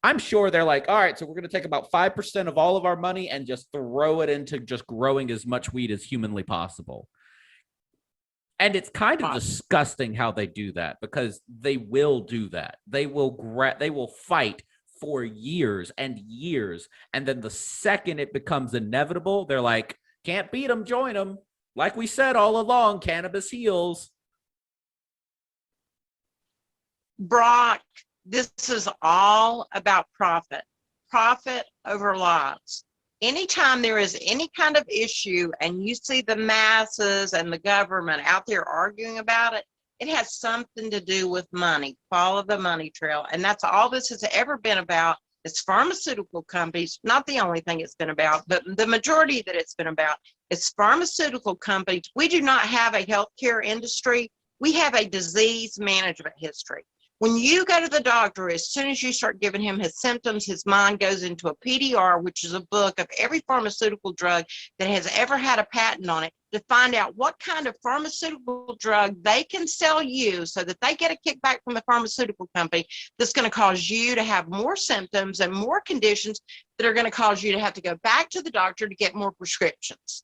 I'm sure they're like, all right, so we're going to take about 5% of all of our money and just throw it into just growing as much weed as humanly possible. And it's kind of disgusting how they do that, because they will do that. They will fight for years and years. And then the second it becomes inevitable, they're like, can't beat them, join them. Like we said all along, cannabis heals. Brock, this is all about profit over lives. Anytime there is any kind of issue and you see the masses and the government out there arguing about it, it has something to do with money. Follow the money trail. And that's all this has ever been about. It's pharmaceutical companies, not the only thing it's been about, but the majority that it's been about is pharmaceutical companies. We do not have a healthcare industry. We have a disease management history. When you go to the doctor, as soon as you start giving him his symptoms, his mind goes into a PDR, which is a book of every pharmaceutical drug that has ever had a patent on it. to find out what kind of pharmaceutical drug they can sell you so that they get a kickback from the pharmaceutical company that's going to cause you to have more symptoms and more conditions that are going to cause you to have to go back to the doctor to get more prescriptions.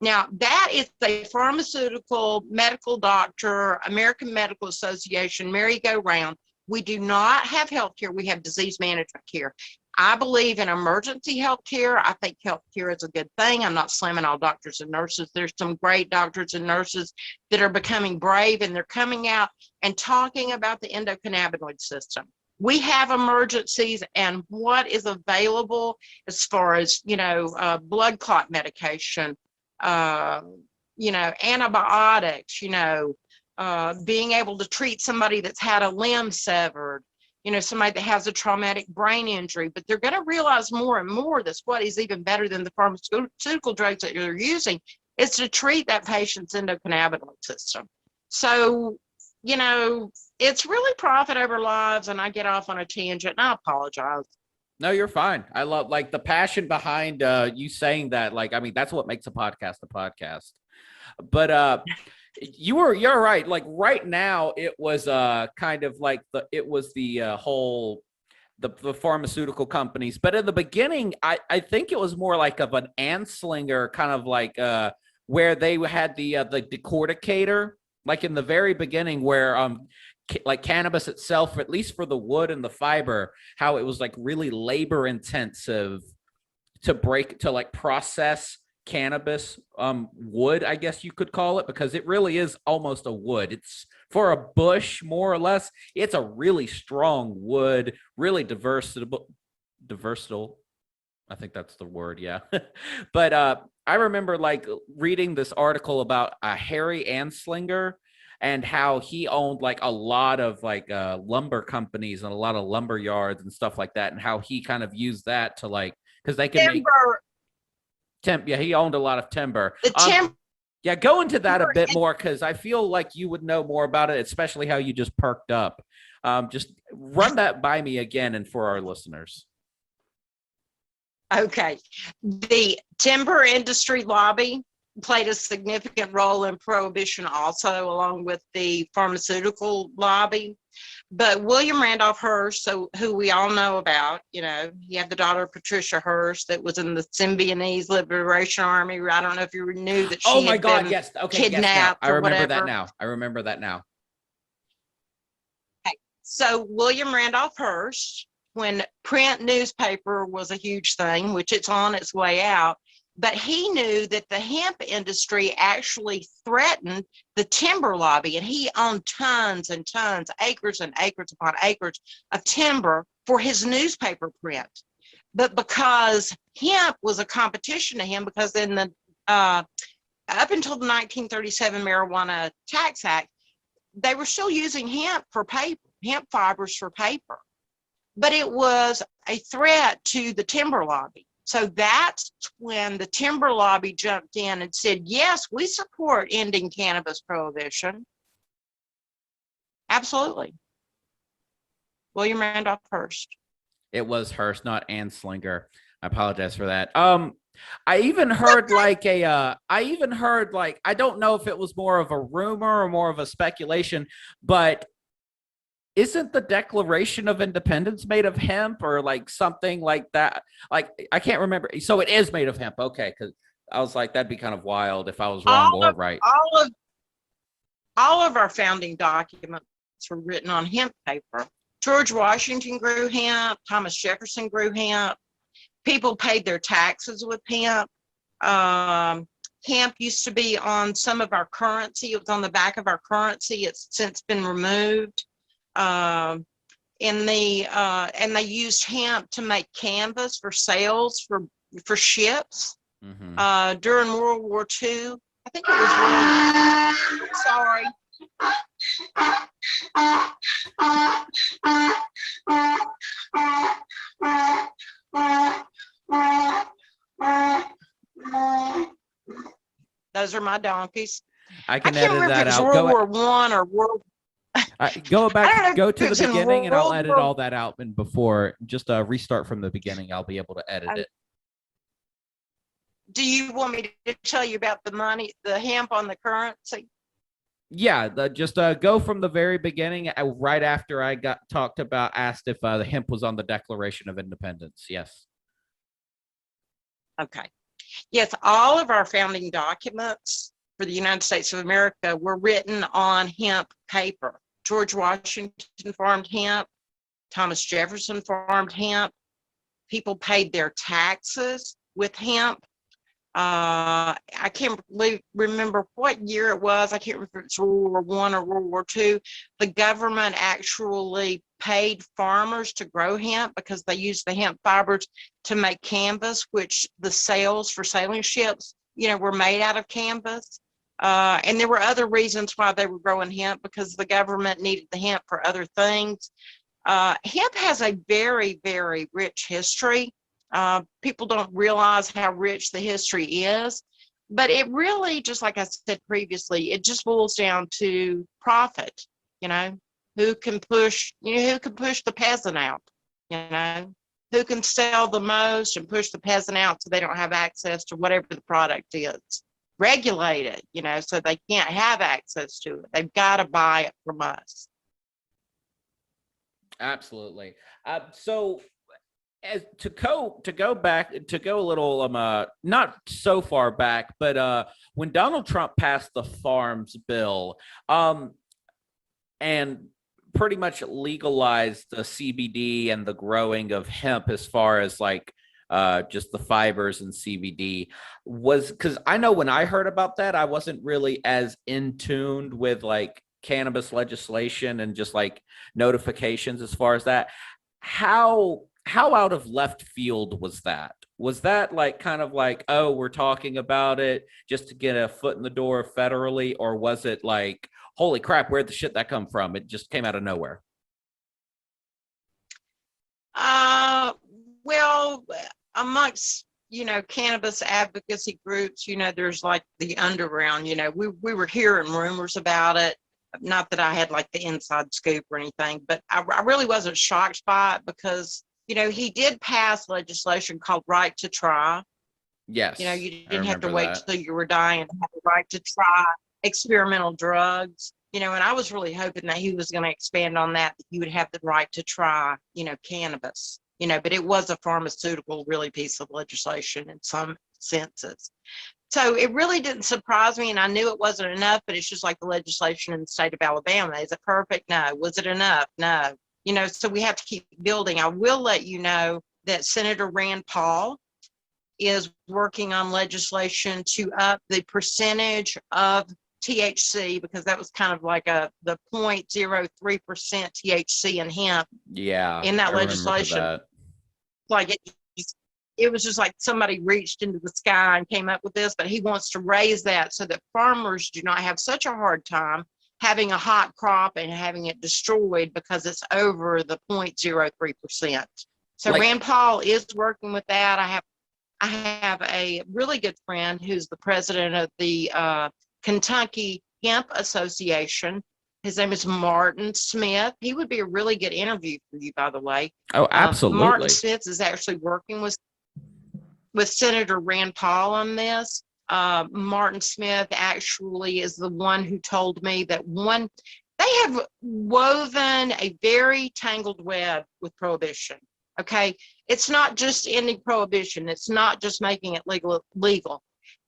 Now, that is a pharmaceutical medical doctor, American Medical Association, merry-go-round. We do not have health care. We have disease management care. I believe in emergency health care. I think health care is a good thing. I'm not slamming all doctors and nurses. There's some great doctors and nurses that are becoming brave, and they're coming out and talking about the endocannabinoid system. We have emergencies, and what is available as far as, blood clot medication, antibiotics, being able to treat somebody that's had a limb severed, somebody that has a traumatic brain injury. But they're going to realize more and more that what is even better than the pharmaceutical drugs that you're using is to treat that patient's endocannabinoid system. So, it's really profit over lives, and I get off on a tangent, and I apologize. No, you're fine. I love the passion behind you saying that. That's what makes a podcast. But you're right. Like right now, it was kind of like the whole the pharmaceutical companies. But in the beginning, I think it was more like of an anslinger kind of like where they had the decorticator, like in the very beginning, where like cannabis itself, at least for the wood and the fiber, how it was like really labor intensive to process cannabis wood, I guess you could call it, because it really is almost a wood. It's for a bush, more or less. It's a really strong wood, really versatile. I think that's the word. Yeah. But I remember reading this article about Harry Anslinger and how he owned a lot of lumber companies and a lot of lumber yards and stuff like that, and how he kind of used that to because they can make yeah, he owned a lot of timber. Yeah, go into that a bit more, because I feel like you would know more about it, especially how you just perked up. Just run that by me again and for our listeners. Okay. The timber industry lobby played a significant role in prohibition also, along with the pharmaceutical lobby. But William Randolph Hearst, who we all know about, you have the daughter Patricia Hearst that was in the Symbionese Liberation Army. I don't know if you knew that she had been yes. Okay, kidnapped. Yes, I remember that now. Okay. So William Randolph Hearst, when print newspaper was a huge thing, which it's on its way out, but he knew that the hemp industry actually threatened the timber lobby, and he owned tons and tons, acres and acres upon acres of timber for his newspaper print. But because hemp was a competition to him, because in the up until the 1937 Marijuana Tax Act, they were still using hemp for paper, hemp fibers for paper. But it was a threat to the timber lobby. So that's when the timber lobby jumped in and said, yes, we support ending cannabis prohibition. Absolutely. William Randolph Hearst. It was Hearst, not Anslinger. I apologize for that. I even heard I don't know if it was more of a rumor or more of a speculation, but isn't the Declaration of Independence made of hemp or something like that? I can't remember. So it is made of hemp. Okay. Because I was like, that'd be kind of wild if I was wrong or right. All of our founding documents were written on hemp paper. George Washington grew hemp. Thomas Jefferson grew hemp. People paid their taxes with hemp. Hemp used to be on some of our currency. It was on the back of our currency. It's since been removed. And they used hemp to make canvas for sails for ships. Mm-hmm. During World War II. I think it was sorry. Those are my donkeys. I can't edit that out. World War I or World. Go back, go to the beginning, and I'll edit all that out. And before, just restart from the beginning, I'll be able to edit it. Do you want me to tell you about the hemp on the currency? Yeah, just go from the very beginning, right after I got asked if the hemp was on the Declaration of Independence. Yes. Okay. Yes, all of our founding documents for the United States of America were written on hemp paper. George Washington farmed hemp. Thomas Jefferson farmed hemp. People paid their taxes with hemp. I can't remember what year it was. I can't remember if it's World War One or World War II. The government actually paid farmers to grow hemp because they used the hemp fibers to make canvas, which the sails for sailing ships, were made out of canvas. And there were other reasons why they were growing hemp, because the government needed the hemp for other things. Hemp has a very, very rich history. People don't realize how rich the history is, but it really, just like I said previously, it just boils down to profit. Who can push the peasant out, who can sell the most and push the peasant out so they don't have access to whatever the product is. Regulate it, so they can't have access to it. They've got to buy it from us. Absolutely. So to go a little not so far back, but when Donald Trump passed the Farms Bill, and pretty much legalized the CBD and the growing of hemp, as far as like just the fibers and CBD, was because I know when I heard about that, I wasn't really as in tune with like cannabis legislation and just like notifications as far as that. How out of left field was that? Was that like kind of like, oh, we're talking about it just to get a foot in the door federally, or was it like, holy crap, where'd the shit that come from? It just came out of nowhere. Well, amongst cannabis advocacy groups, there's like the underground. We were hearing rumors about it. Not that I had like the inside scoop or anything, but I really wasn't shocked by it because he did pass legislation called Right to Try. Yes. You didn't have to wait till you were dying to have the right to try experimental drugs. And I was really hoping that he was going to expand on that you would have the right to try, cannabis, but it was a pharmaceutical really piece of legislation in some senses. So it really didn't surprise me, and I knew it wasn't enough, but it's just like the legislation in the state of Alabama. Is it perfect? No. Was it enough? No. So we have to keep building. I will let you know that Senator Rand Paul is working on legislation to up the percentage of THC, because that was kind of like the 0.03% THC in hemp. Yeah. In that legislation. That. Like it was just like somebody reached into the sky and came up with this, but he wants to raise that so that farmers do not have such a hard time having a hot crop and having it destroyed because it's over the 0.03%. So Rand Paul is working with that. I have a really good friend who's the president of the Kentucky Hemp Association. His name is Martin Smith. He would be a really good interview for you, by the way. Oh, absolutely. Martin Smith is actually working with Senator Rand Paul on this. Martin Smith actually is the one who told me that they have woven a very tangled web with prohibition. Okay. It's not just ending prohibition. It's not just making it legal.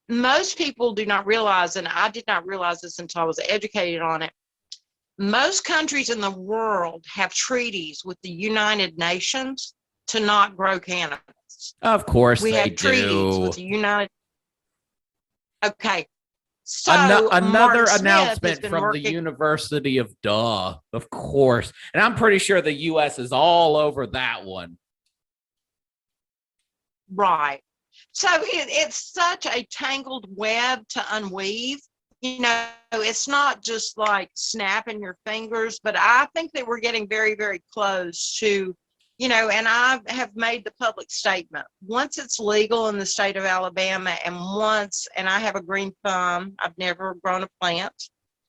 Most people do not realize, and I did not realize this until I was educated on it. Most countries in the world have treaties with the United Nations to not grow cannabis. Of course we have treaties with the United. Okay. So another announcement from the University of Duh, of course. And I'm pretty sure the US is all over that one. Right. So it's such a tangled web to unweave. It's not just like snapping your fingers, but I think that we're getting very, very close to, and I have made the public statement. Once it's legal in the state of Alabama, and I have a green thumb, I've never grown a plant.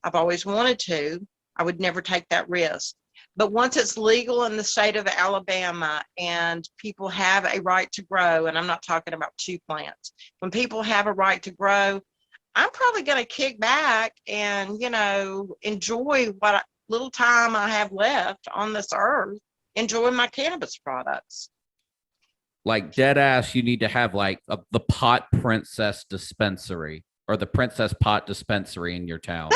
I've always wanted to. I would never take that risk. But once it's legal in the state of Alabama and people have a right to grow, and I'm not talking about 2 plants, when people have a right to grow, I'm probably going to kick back and, enjoy what little time I have left on this earth, enjoy my cannabis products. Like dead ass, you need to have like the pot princess dispensary or the princess pot dispensary in your town.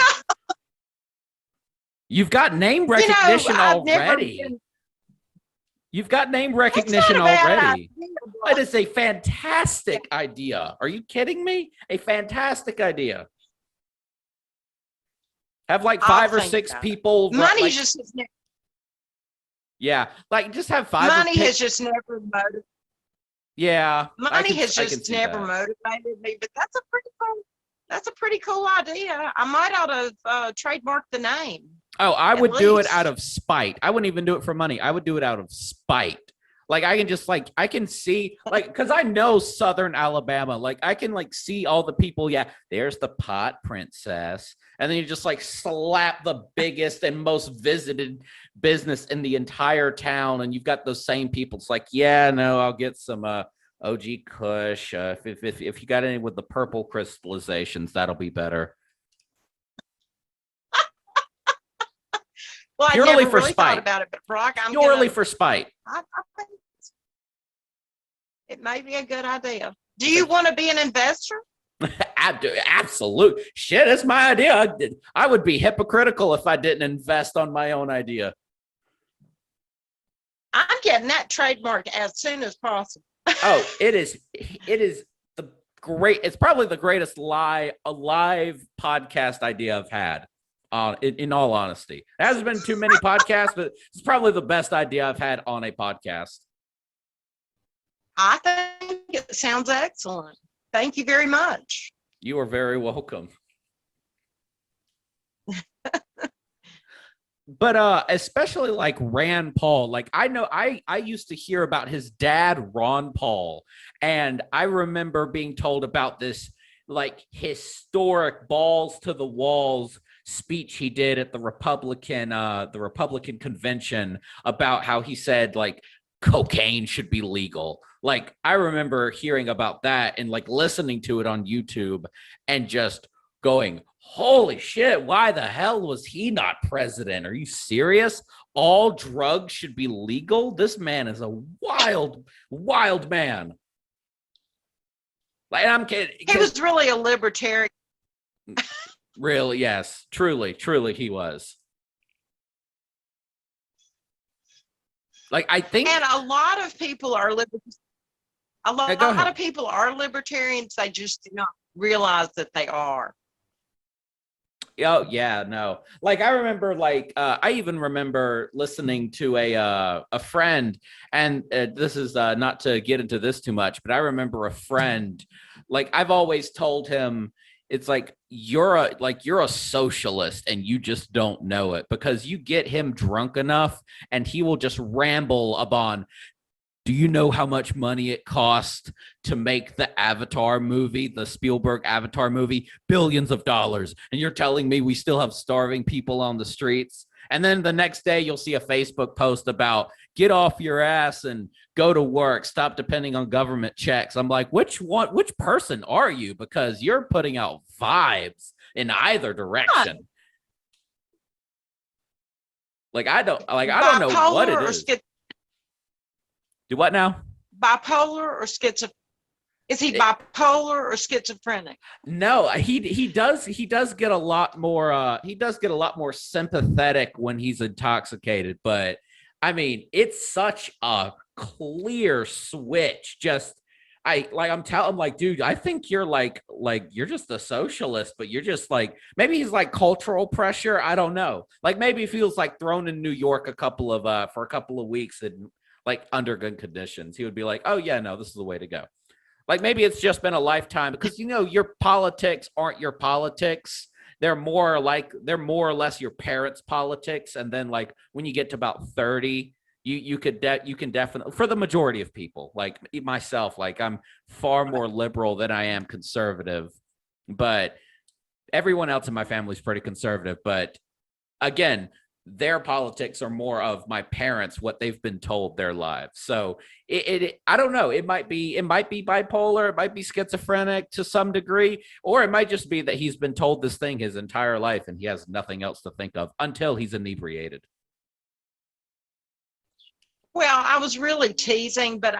You've got name recognition already. You've got name recognition already. That is a fantastic idea. Are you kidding me? A fantastic idea. Have like 5 or 6 people. Money like, just yeah, like just have 5. Money has just never motivated. Yeah, money has just never motivated me. But that's a pretty cool idea. I might ought to trademark the name. Oh, I would do it out of spite. I wouldn't even do it for money. I would do it out of spite. Like I can see because I know Southern Alabama. Like I can see all the people. Yeah, there's the pot princess. And then you just slap the biggest and most visited business in the entire town. And you've got those same people. It's like, yeah, no, I'll get some OG Kush. If you got any with the purple crystallizations, that'll be better. Well, purely I never for really spite. thought about it, but Brock, purely for spite. I think it may be a good idea. Do you want to be an investor? Absolute shit. That's my idea. I would be hypocritical if I didn't invest on my own idea. I'm getting that trademark as soon as possible. Oh, it is the great. It's probably the greatest live podcast idea I've had. In all honesty, there hasn't been too many podcasts, but it's probably the best idea I've had on a podcast. I think it sounds excellent. Thank you very much. You are very welcome. But especially like Rand Paul, I know I used to hear about his dad, Ron Paul, and I remember being told about this historic balls to the walls speech he did at the Republican convention about how he said cocaine should be legal. I remember hearing about that and listening to it on YouTube and just going, holy shit, why the hell was he not president? Are you serious? All drugs should be legal? This man is a wild, wild man. I'm kidding. He was really a libertarian. Really, yes. Truly he was. I think, and a lot of people are people are libertarians. They just do not realize that they are. Oh yeah, no. I remember, I even remember listening to a friend, and this is not to get into this too much, but I remember a friend. I've always told him, it's you're a socialist and you just don't know it, because you get him drunk enough and he will just ramble upon, do you know how much money it cost to make the Avatar movie, the Spielberg Avatar movie? Billions of dollars. And you're telling me we still have starving people on the streets? And then the next day you'll see a Facebook post about, get off your ass and go to work, stop depending on government checks. I'm like, which person are you? Because you're putting out vibes in either direction. I don't know what it is. Do what now? Bipolar or schizophrenic? Is he bipolar or schizophrenic? No, he does get a lot more sympathetic when he's intoxicated, but I mean, it's such a clear switch. I'm telling him, dude, I think you're you're just a socialist, but you're just maybe he's cultural pressure. I don't know. Maybe he feels thrown in New York for a couple of weeks and under good conditions. He would be like, oh yeah, no, this is the way to go. Maybe it's just been a lifetime, because your politics aren't your politics. They're more or less your parents' politics. And then when you get to about 30, you can definitely, for the majority of people, myself, I'm far more liberal than I am conservative, but everyone else in my family is pretty conservative. But again, their politics are more of my parents, what they've been told their lives. So I don't know. It might be bipolar, it might be schizophrenic to some degree, or it might just be that he's been told this thing his entire life and he has nothing else to think of until he's inebriated. Well, I was really teasing, but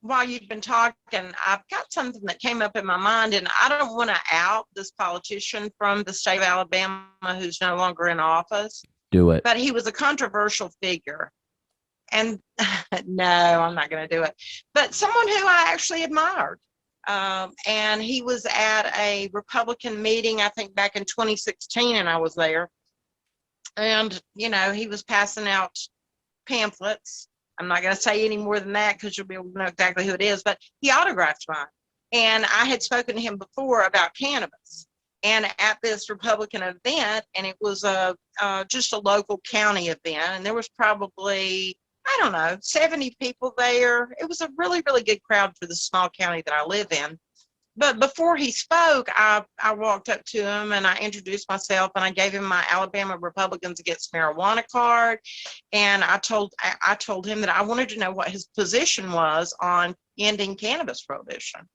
while you've been talking, I've got something that came up in my mind, and I don't want to out this politician from the state of Alabama who's no longer in office. Do it. But he was a controversial figure. And no, I'm not going to do it. But someone who I actually admired. And he was at a Republican meeting, I think back in 2016, and I was there. And, he was passing out pamphlets. I'm not going to say any more than that because you'll be able to know exactly who it is, but he autographed mine. And I had spoken to him before about cannabis. And at this Republican event, and it was just a local county event, and there was probably, I don't know, 70 people there. It was a really, really good crowd for the small county that I live in. But before he spoke, I walked up to him and I introduced myself and I gave him my Alabama Republicans Against Marijuana card. And I told him that I wanted to know what his position was on ending cannabis prohibition.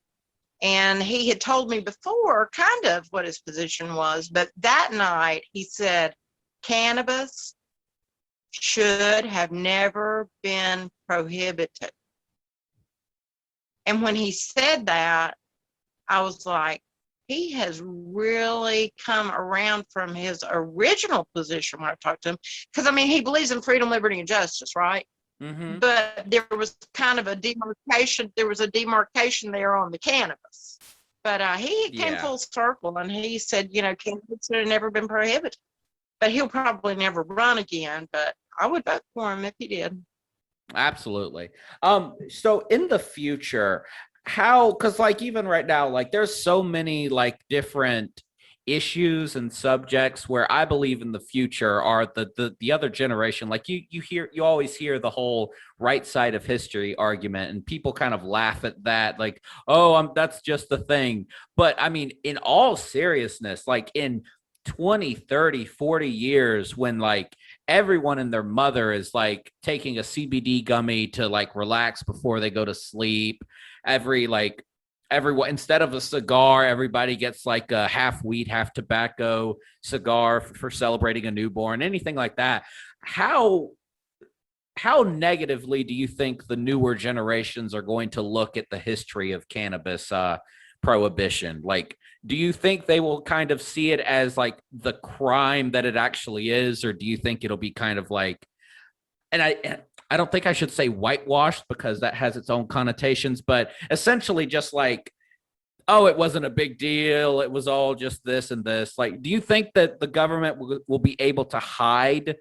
And he had told me before kind of what his position was, but that night he said, cannabis should have never been prohibited. And when he said that, I was like, he has really come around from his original position when I talked to him. Because, he believes in freedom, liberty, and justice, right? Mm-hmm. But there was kind of a demarcation. There was a demarcation there on the cannabis. But he came full circle, and he said, cannabis should have never been prohibited. But he'll probably never run again. But I would vote for him if he did. Absolutely. So in the future, because even right now, there's so many different issues and subjects where I believe in the future are the other generation. You always hear the whole right side of history argument, and people kind of laugh at that, that's just the thing. But in all seriousness, in 20, 30, 40 years, when everyone and their mother is taking a CBD gummy to relax before they go to sleep, everyone, instead of a cigar, everybody gets a half weed, half tobacco cigar for celebrating a newborn, anything like that. How negatively do you think the newer generations are going to look at the history of cannabis prohibition? Do you think they will kind of see it as the crime that it actually is, or do you think it'll be kind of and I don't think I should say whitewashed because that has its own connotations, but essentially just oh, it wasn't a big deal, it was all just this and this. Do you think that the government will be able to hide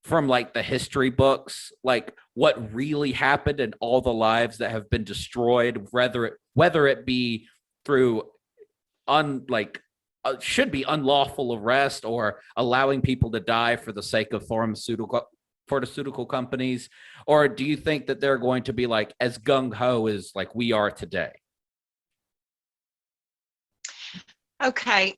from the history books what really happened and all the lives that have been destroyed, whether it be through should be unlawful arrest or allowing people to die for the sake of pharmaceutical companies? Or do you think that they're going to be as gung-ho as we are today? Okay.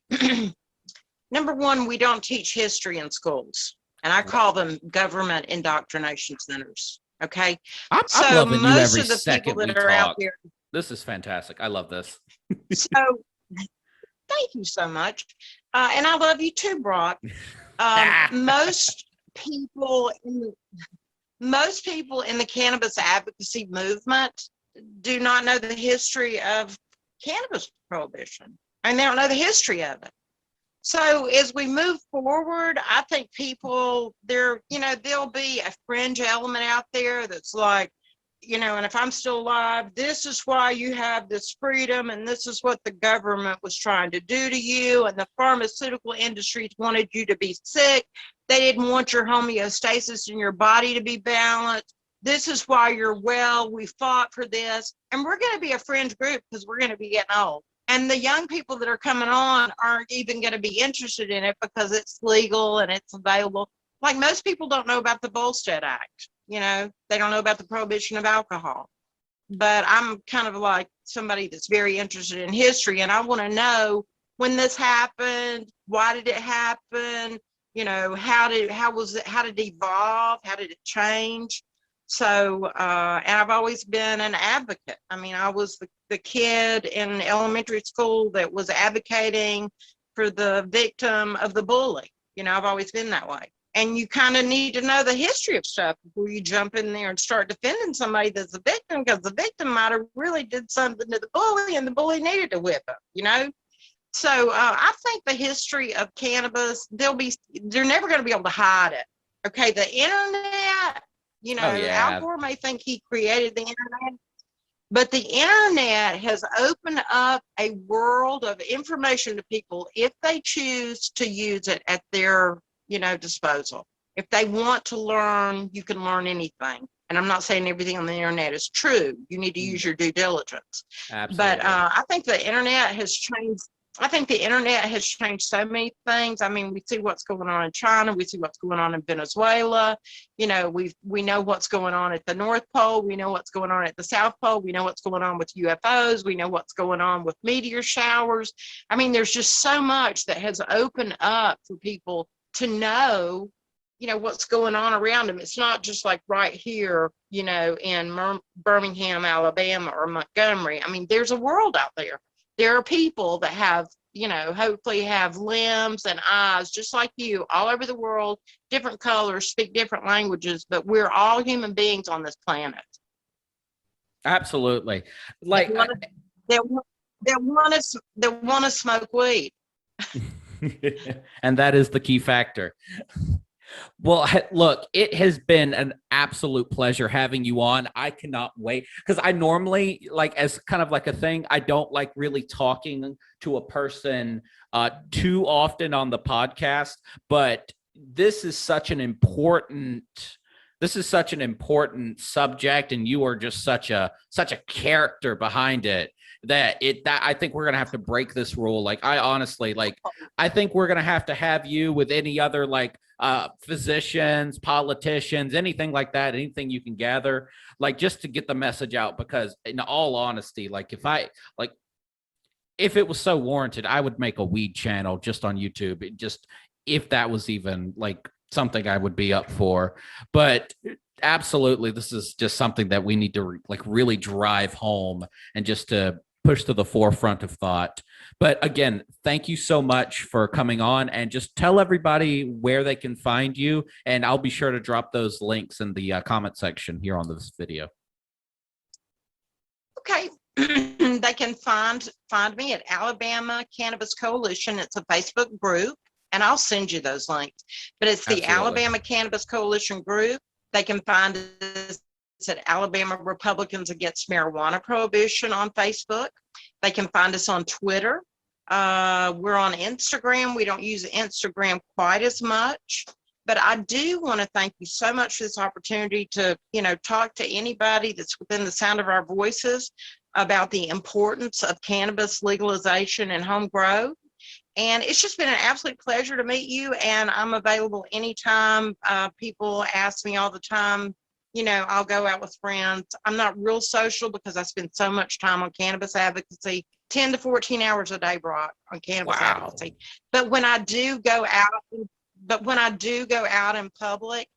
Number one, we don't teach history in schools, and I call them government indoctrination centers. Okay. I'm loving you every second we talk. Out there, this is fantastic. I love this. So thank you so much. And I love you too, Brock. Most people in the cannabis advocacy movement do not know the history of cannabis prohibition, and they don't know the history of it. So as we move forward, I think there'll be a fringe element out there that's and if I'm still alive, this is why you have this freedom, and this is what the government was trying to do to you, and the pharmaceutical industry wanted you to be sick. They didn't want your homeostasis in your body to be balanced. This is why you're well. We fought for this. And we're going to be a fringe group because we're going to be getting old. And the young people that are coming on aren't even going to be interested in it because it's legal and it's available. Most people don't know about the Volstead Act. They don't know about the prohibition of alcohol. But I'm kind of somebody that's very interested in history, and I want to know when this happened, why did it happen, how did it evolve? How did it change? So, and I've always been an advocate. I mean, I was the kid in elementary school that was advocating for the victim of the bully. I've always been that way. And you kind of need to know the history of stuff before you jump in there and start defending somebody that's a victim, because the victim might have really did something to the bully and the bully needed to whip him, So I think the history of cannabis, they're never going to be able to hide it. Okay, the internet, Oh yeah. Al Gore may think he created the internet, but the internet has opened up a world of information to people if they choose to use it at their, disposal. If they want to learn, you can learn anything. And I'm not saying everything on the internet is true. You need to use your due diligence. Absolutely. But I think the internet has changed. I think the internet has changed so many things. I mean, we see what's going on in China. We see what's going on in Venezuela. We know what's going on at the North Pole. We know what's going on at the South Pole. We know what's going on with UFOs. We know what's going on with meteor showers. I mean, there's just so much that has opened up for people to know, what's going on around them. It's not just like right here, in Birmingham, Alabama, or Montgomery. I mean, there's a world out there. There are people that have, hopefully have limbs and eyes, just like you, all over the world, different colors, speak different languages, but we're all human beings on this planet. Absolutely. Like they want to smoke weed. And that is the key factor. Well, look, it has been an absolute pleasure having you on. I cannot wait, because I normally, like, as kind of like a thing, I don't like really talking to a person too often on the podcast, but this is such an important subject, and you are just such a character behind it that I think we're gonna have to break this rule. Like, I honestly, like, I think we're gonna have to have you with any other, like, physicians, politicians, anything like that, anything you can gather, like, just to get the message out. Because in all honesty, like, if it was so warranted, I would make a weed channel just on YouTube. If that was even like something I would be up for. But absolutely, this is just something that we need to really drive home and just to push to the forefront of thought. But again, thank you so much for coming on, and just tell everybody where they can find you. And I'll be sure to drop those links in the comment section here on this video. Okay. They can find me at Alabama Cannabis Coalition. It's a Facebook group, and I'll send you those links. But it's the Alabama Cannabis Coalition group. They can find us at Alabama Republicans Against Marijuana Prohibition on Facebook. They can find us on Twitter. We're on Instagram. We don't use Instagram quite as much, but I do want to thank you so much for this opportunity to, talk to anybody that's within the sound of our voices about the importance of cannabis legalization and home grow. And it's just been an absolute pleasure to meet you, and I'm available anytime. People ask me all the time, I'll go out with friends. I'm not real social because I spend so much time on cannabis advocacy, 10 to 14 hours a day, Brock, on cannabis advocacy. But when I do go out, in public,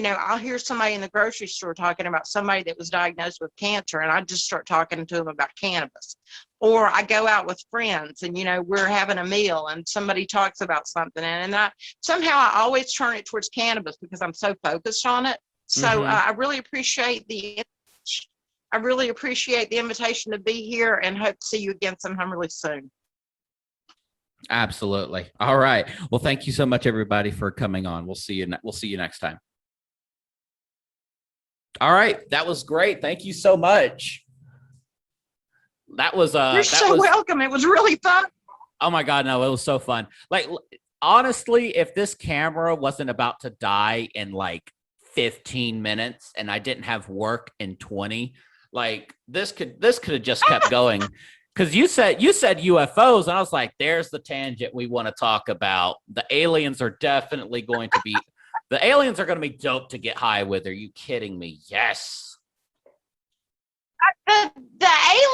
I'll hear somebody in the grocery store talking about somebody that was diagnosed with cancer, and I just start talking to them about cannabis. Or I go out with friends, and we're having a meal, and somebody talks about something, and I always turn it towards cannabis because I'm so focused on it. So I really appreciate the invitation to be here, and hope to see you again sometime really soon. Absolutely. All right. Well, thank you so much, everybody, for coming on. We'll see you next time. All right. That was great. Thank you so much. You're so welcome. It was really fun. Oh my God. No, it was so fun. Like, honestly, if this camera wasn't about to die in like 15 minutes and I didn't have work in 20, like this could have just kept going. Because you said UFOs, and I was like, there's the tangent we want to talk about. The aliens are definitely going to be dope to get high with. Are you kidding me? Yes. The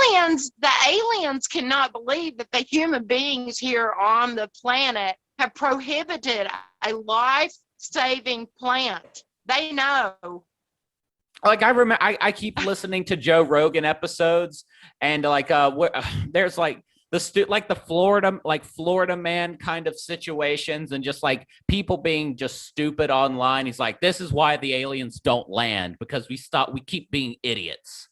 aliens cannot believe that the human beings here on the planet have prohibited a life-saving plant. They know. Like I remember, I keep listening to Joe Rogan episodes, and like there's like the Florida man kind of situations, and just like people being just stupid online. He's like, this is why the aliens don't land, because we keep being idiots.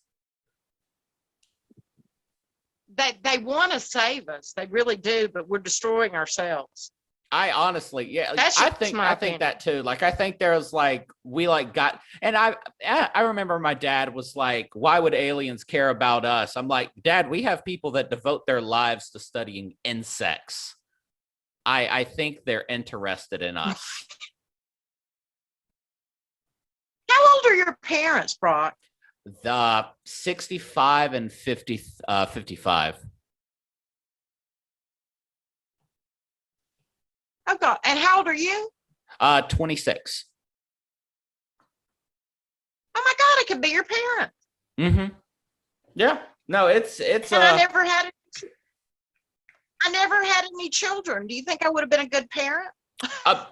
They want to save us. They really do, but we're destroying ourselves. I honestly, yeah, That's I just think my I think opinion. that too. Like I think there's like we like got, and I remember my dad was like, "Why would aliens care about us?" I'm like, "Dad, we have people that devote their lives to studying insects. I think they're interested in us." How old are your parents, Brock? The 65 and 55. Oh God! And how old are you? 26. Oh my God! I could be your parent. Mm-hmm. Yeah. No, it's And I never had. I never had any children. Do you think I would have been a good parent? I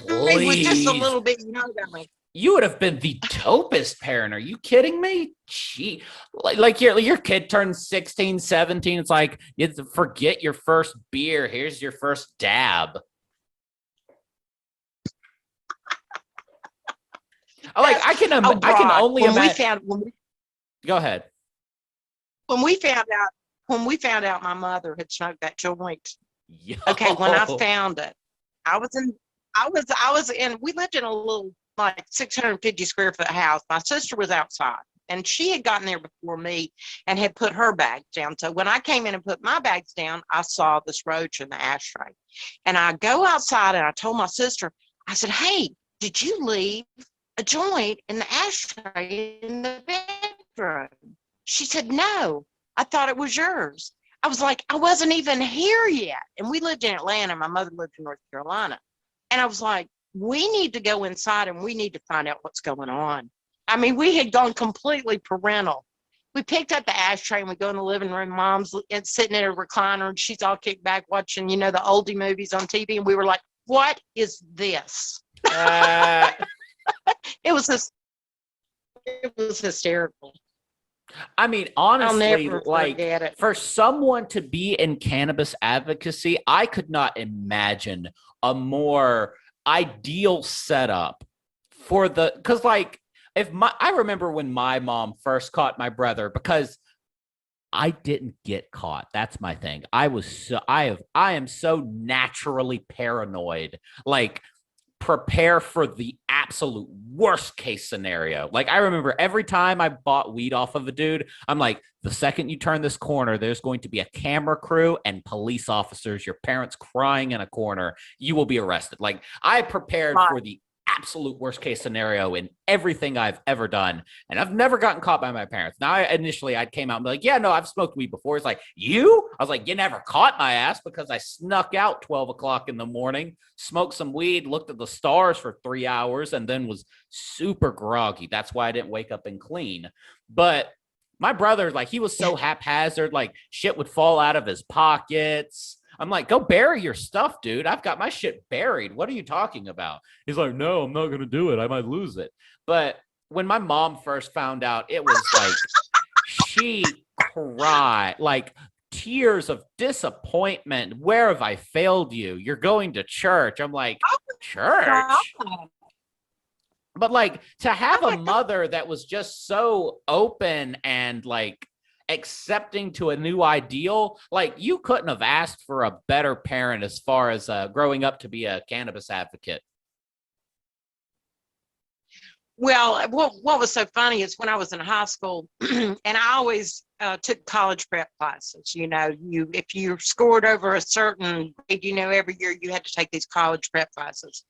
mean, with just a please. little bit, you know about me. You would have been the dopest parent. Are you kidding me? Gee, like your kid turns 16, 17. It's like, you forget your first beer. Here's your first dab. Like I can only imagine. Go ahead. When we found out my mother had smoked that joint. Yo. Okay, when I found it, I was in, we lived in a little like 650 square foot house. My sister was outside and she had gotten there before me and had put her bags down. So when I came in and put my bags down, I saw this roach in the ashtray. And I go outside and I told my sister, I said, hey, did you leave a joint in the ashtray in the bedroom? She said, no, I thought it was yours. I was like, I wasn't even here yet. And we lived in Atlanta. My mother lived in North Carolina. And I was like, we need to go inside and we need to find out what's going on. I mean, we had gone completely parental. We picked up the ashtray and we go in the living room. Mom's sitting in a recliner and she's all kicked back watching, you know, the oldie movies on TV. And we were like, what is this? It was hysterical. I mean, honestly, like for someone to be in cannabis advocacy, I could not imagine a more ideal setup for because like I remember when my mom first caught my brother, because I didn't get caught. That's my thing. I am so naturally paranoid. Like, prepare for the absolute worst case scenario. Like I remember every time I bought weed off of a dude, I'm like, the second you turn this corner, there's going to be a camera crew and police officers, your parents crying in a corner. You will be arrested. Like I prepared for the absolute worst case scenario in everything I've ever done. And I've never gotten caught by my parents. Now, I came out and be like, yeah, no, I've smoked weed before. It's like, you? I was like, you never caught my ass, because I snuck out 12 o'clock in the morning, smoked some weed, looked at the stars for 3 hours, and then was super groggy. That's why I didn't wake up and clean. But my brother, like, he was so haphazard, like shit would fall out of his pockets. I'm like, go bury your stuff, dude. I've got my shit buried. What are you talking about? He's like, no, I'm not going to do it. I might lose it. But when my mom first found out, it was like, she cried, like tears of disappointment. Where have I failed you? You're going to church. I'm like, church? But like to have a mother that was just so open and like accepting to a new ideal, like you couldn't have asked for a better parent as far as growing up to be a cannabis advocate. Well, what was so funny is when I was in high school, and I always took college prep classes. You know, if you scored over a certain grade, you know, every year you had to take these college prep classes.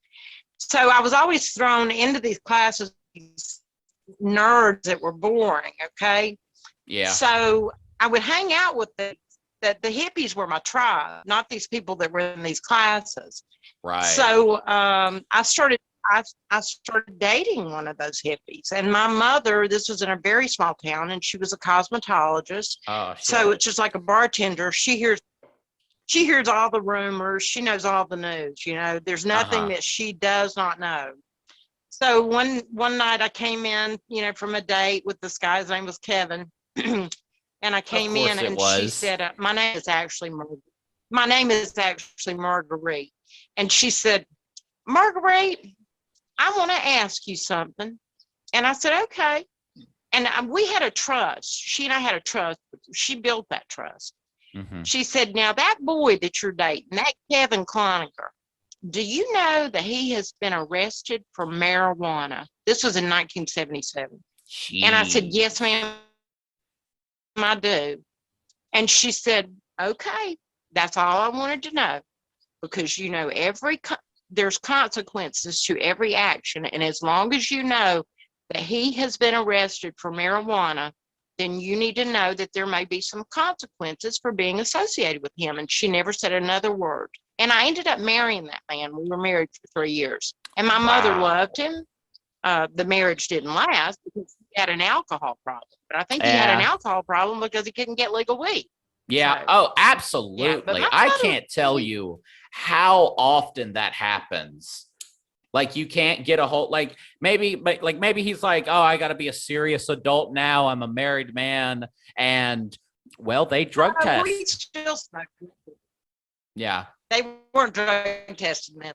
So I was always thrown into these classes, these nerds that were boring. Okay. Yeah. So I would hang out with the hippies were my tribe, not these people that were in these classes. Right. So I started dating one of those hippies, and my mother, this was in a very small town, and she was a cosmetologist. Oh, shit. So it's just like a bartender. She hears she hears all the rumors. She knows all the news. There's nothing Uh-huh. that she does not know. So one night I came in, from a date with this guy. His name was Kevin, and I Of came in course it and she was. said, "My name is actually Marguerite," and she said, "Marguerite, I want to ask you something." And I said, "Okay." And we had a trust. She and I had a trust. She built that trust. Mm-hmm. She said, "Now that boy that you're dating, that Kevin Cloninger, do you know that he has been arrested for marijuana?" This was in 1977. And I said, "Yes, Jeez. ma'am, I do." And she said, "Okay, that's all I wanted to know, because there's consequences to every action, and as long as you know that he has been arrested for marijuana, then you need to know that there may be some consequences for being associated with him." And she never said another word. And I ended up marrying that man. We were married for 3 years, and my mother Wow. loved him. The marriage didn't last because he had an alcohol problem, but I think he had an Yeah. alcohol problem because he couldn't get legal weed. Yeah. So Oh, yeah, but absolutely. my I mother, can't tell you how often that happens. Like you can't get a whole but maybe he's like, oh, I got to be a serious adult now. I'm a married man, and well, they drug we test. still smoked. Yeah. They weren't drug testing them,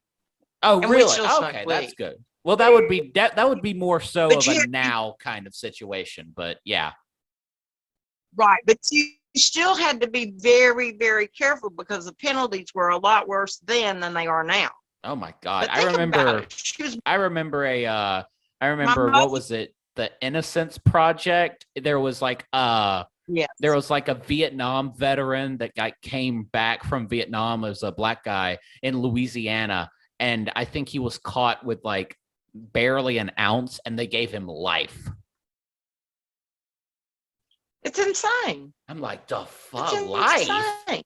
Oh, and we really? still smoked Okay, that's weed. good. Well, that would be more so But of a you now kind of situation, but yeah. right, but you still had to be very, very careful because the penalties were a lot worse then than they are now. Oh my God. But think about it. She was I remember I my remember what mother. was it? The Innocence Project. There Yes. was like a Vietnam veteran that came back from Vietnam as a black guy in Louisiana. And I think he was caught with like barely an ounce and they gave him life. It's insane. I'm like, the It's fuck life? insane.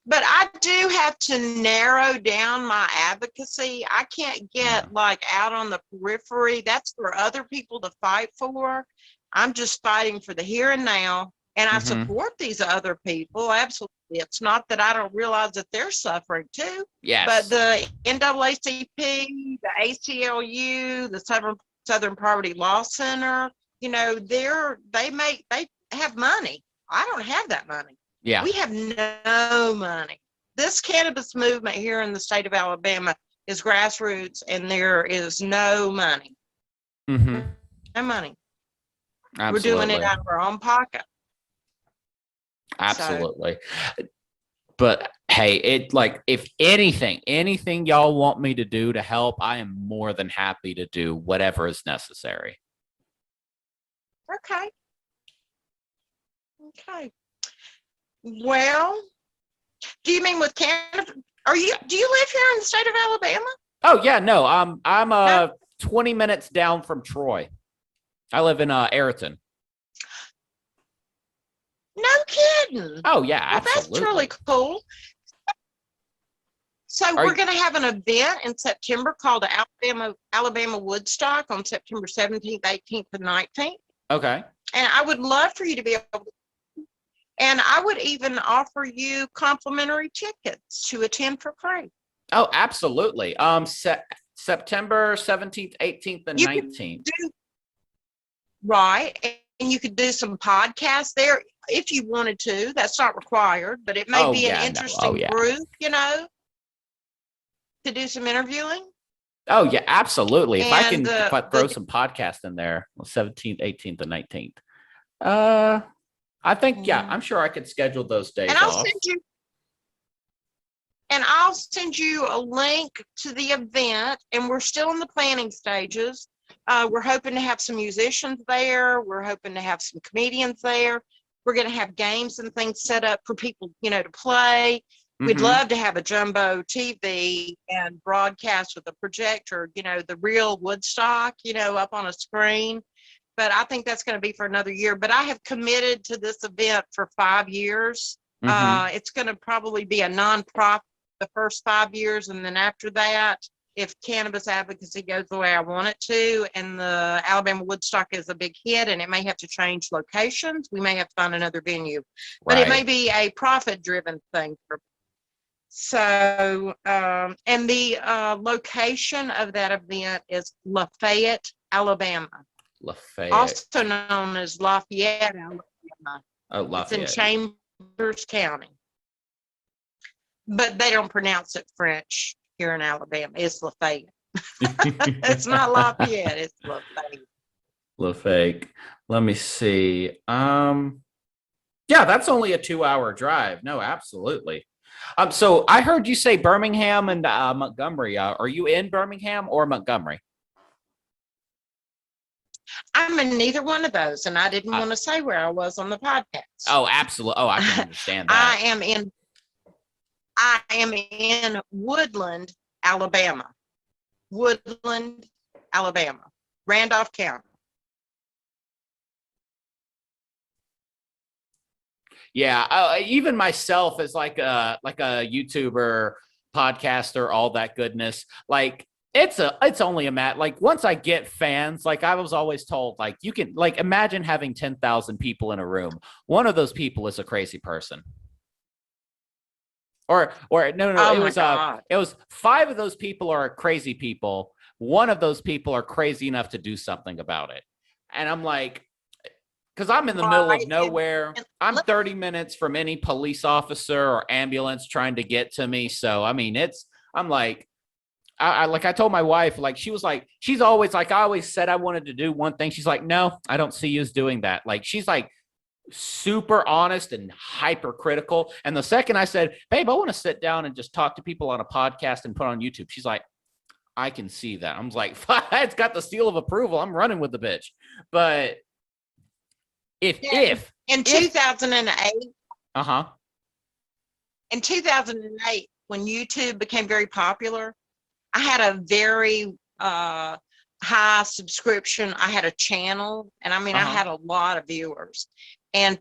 But I do have to narrow down my advocacy. I can't Yeah. get like out on the periphery. That's for other people to fight for. I'm just fighting for the here and now. And I Mm-hmm. support these other people. Absolutely. It's not that I don't realize that they're suffering too. But Yes. the NAACP, the ACLU, the Southern Poverty Law Center, they have money. I don't have that money. Yeah. We have no money. This cannabis movement here in the state of Alabama is grassroots, and there is no money. Mm-hmm. No money. We're doing it Absolutely. out of our own pocket. So, Absolutely. But hey, if anything y'all want me to do to help, I am more than happy to do whatever is necessary. okay. Okay. Well, do you mean with Canada? Do you live here in the state of Alabama? Oh yeah, no, I'm No, 20 minutes down from Troy. I live in Ayrton. no kidding. Oh yeah, Well, that's really absolutely. cool. So Are we're you, going to have an event in September called the Alabama Woodstock on September 17th, 18th, and 19th. okay. And I would love for you to be able to, and I would even offer you complimentary tickets to attend for free. Oh, absolutely. September 17th, 18th, and You could 19th. do right, and you could do some podcasts there if you wanted to. That's not required, but it may Oh be an yeah, no. Oh interesting yeah. group, to do some interviewing. Oh yeah, absolutely. And If I throw some podcasts in there, 17th, 18th, and 19th. Uh I think yeah, I'm sure I could schedule those and days off. I'll send you a link to the event, and we're still in the planning stages. We're hoping to have some musicians there. We're hoping to have some comedians there. We're going to have games and things set up for people, to play. We'd Mm-hmm. love to have a jumbo TV and broadcast with a projector, the real Woodstock, up on a screen. But I think that's going to be for another year. But I have committed to this event for 5 years. Mm-hmm. It's going to probably be a nonprofit the first 5 years, and then after that, if cannabis advocacy goes the way I want it to, and the Alabama Woodstock is a big hit, and it may have to change locations, we may have to find another venue, but it may be a profit-driven thing. So, and the location of that event is Lafayette, Alabama. Lafayette. Also known as Lafayette, Alabama. Oh, Lafayette. It's in Chambers County. But they don't pronounce it French here in Alabama. It's Lafayette. It's not Lafayette, it's Lafayette. Lafayette. Let me see. Yeah, that's only a 2-hour drive. No, absolutely. So I heard you say Birmingham and Montgomery. Are you in Birmingham or Montgomery? I'm in neither one of those, and I didn't want to say where I was on the podcast. Oh, absolutely. Oh, I can understand that. I am in Woodland, Alabama. Woodland, Alabama. Randolph County. Yeah, even myself as like a YouTuber, podcaster, all that goodness. Like it's only a matter. Like once I get fans, like I was always told, like you can like imagine having 10,000 people in a room. One of those people is a crazy person. Or no, it was 5 of those people are crazy people. One of those people are crazy enough to do something about it. And I'm like, because I'm in the middle of nowhere. I'm 30 minutes from any police officer or ambulance trying to get to me. So, I mean, I'm like, I told my wife, like, she was like, she's always like, I always said I wanted to do one thing. She's like, no, I don't see you as doing that. Like, she's like super honest and hypercritical. And the second I said, babe, I want to sit down and just talk to people on a podcast and put on YouTube. She's like, I can see that. I'm like, it's got the seal of approval. I'm running with the bitch. But if in 2008, in 2008, when YouTube became very popular, I had a very high subscription. I had a channel, and I mean, I had a lot of viewers, and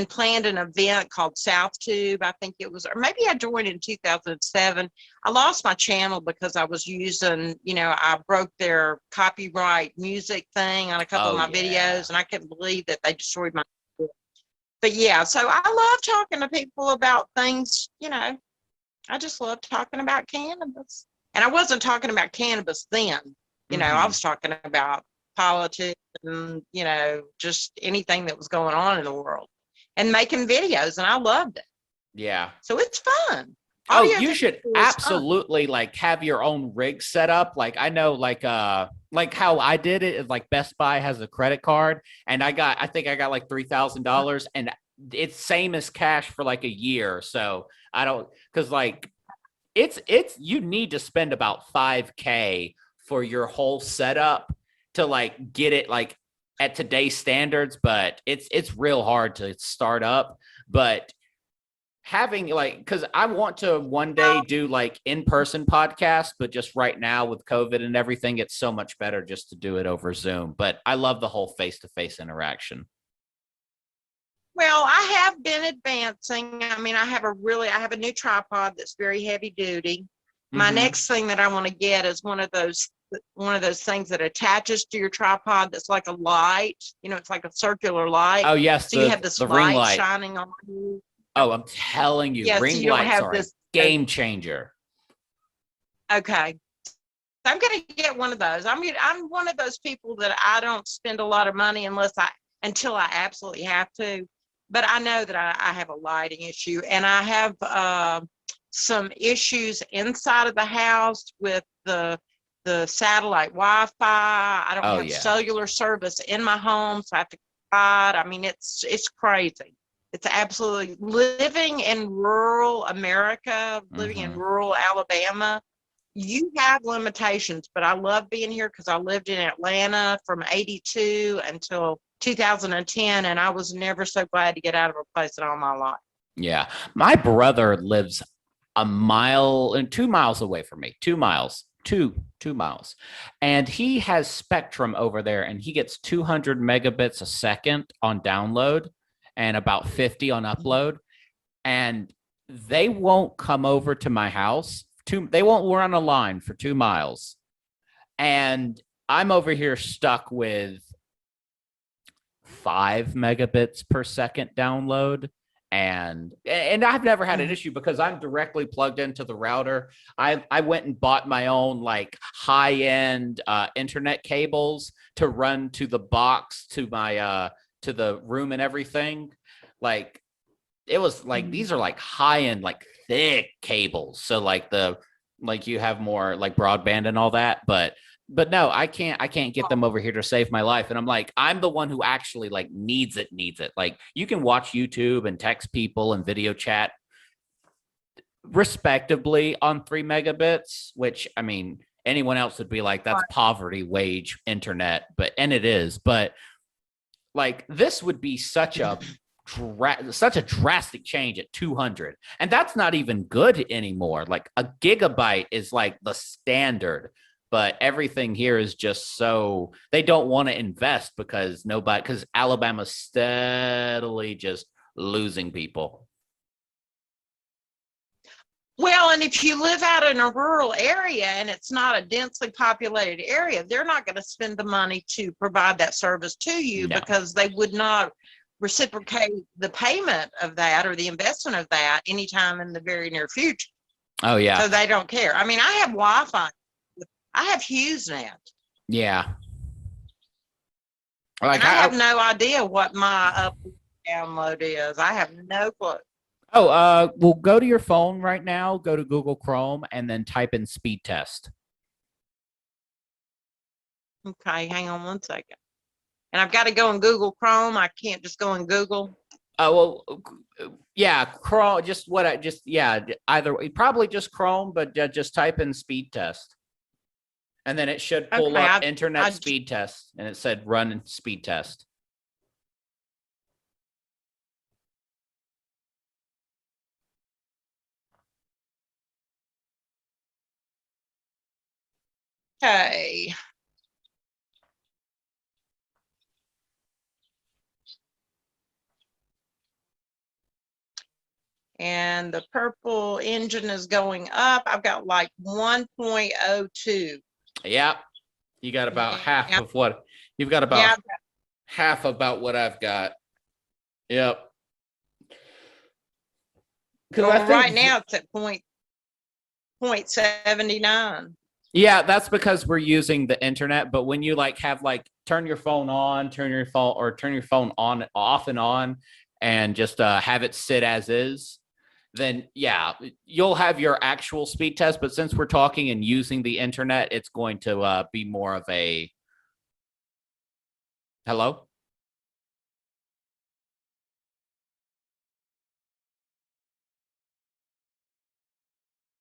planned an event called South Tube. I think it was, or maybe I joined in 2007. I lost my channel because I was using, I broke their copyright music thing on a couple of my videos, and I couldn't believe that they destroyed my. But yeah, so I love talking to people about things, I just love talking about cannabis. And I wasn't talking about cannabis then, I was talking about politics and, just anything that was going on in the world and making videos. And I loved it. Yeah. So it's fun. You should absolutely like have your own rig set up. Like I know like how I did it is like Best Buy has a credit card and I think I got like $3,000 and it's same as cash for like a year. So I don't, cause like it's, you need to spend about $5,000 for your whole setup to like get it like at today's standards, but it's real hard to start up, but having like, because I want to one day do like in-person podcasts, but just right now with COVID and everything, it's so much better just to do it over Zoom. But I love the whole face-to-face interaction. Well, I have been advancing. I mean, I have a new tripod that's very heavy duty. My next thing that I want to get is one of those things that attaches to your tripod that's like a light. It's like a circular light. Oh yes, so you have this light shining on you. Oh, I'm telling you, ring lights are a game changer. Okay. I'm going to get one of those. I'm one of those people that I don't spend a lot of money until I absolutely have to. But I know that I have a lighting issue, and I have some issues inside of the house with the satellite Wi-Fi. I don't have cellular service in my home, so I have to provide. I mean, it's crazy. It's absolutely living in rural America, living in rural Alabama. You have limitations, but I love being here because I lived in Atlanta from 82 until 2010, and I was never so glad to get out of a place in all my life. Yeah. My brother lives a mile and 2 miles away from me, 2 miles. 2 miles, and he has Spectrum over there, and he gets 200 megabits a second on download and about 50 on upload, and they won't come over to my house they won't run a line for 2 miles. And I'm over here stuck with 5 megabits per second download. And I've never had an issue because I'm directly plugged into the router. I went and bought my own like high-end internet cables to run to the box, to my to the room and everything. Like it was like these are like high-end, like thick cables. So like you have more like broadband and all that, but no, I can't get them over here to save my life. And I'm like, I'm the one who actually like needs it. Like you can watch YouTube and text people and video chat respectively on 3 megabits, which I mean, anyone else would be like, that's poverty wage internet, and it is. But like this would be such a drastic change at 200, and that's not even good anymore. Like a gigabyte is like the standard. But everything here is just so they don't want to invest because Alabama's steadily just losing people. Well, and if you live out in a rural area and it's not a densely populated area, they're not going to spend the money to provide that service to you because they would not reciprocate the payment of that or the investment of that anytime in the very near future. Oh, yeah. So they don't care. I mean, I have Wi-Fi. I have HughesNet. Yeah. Like I have no idea what my download is. I have no clue. Oh, well, go to your phone right now. Go to Google Chrome and then type in speed test. Okay, hang on one second. And I've got to go in Google Chrome. I can't just go in Google. Oh, well, yeah, Chrome. Either probably just Chrome, but just type in speed test. And then it should pull up internet speed test, and it said run speed test. Okay. And the purple engine is going up. I've got like 1.02. Yeah. You got about half of what you've got about half about what I've got. Yep. Well, right now it's at 0.79. Yeah, that's because we're using the internet. But when you like have like turn your phone on, turn your phone on, off and on, and just have it sit as is, then yeah, you'll have your actual speed test. But since we're talking and using the internet, it's going to be more of a hello.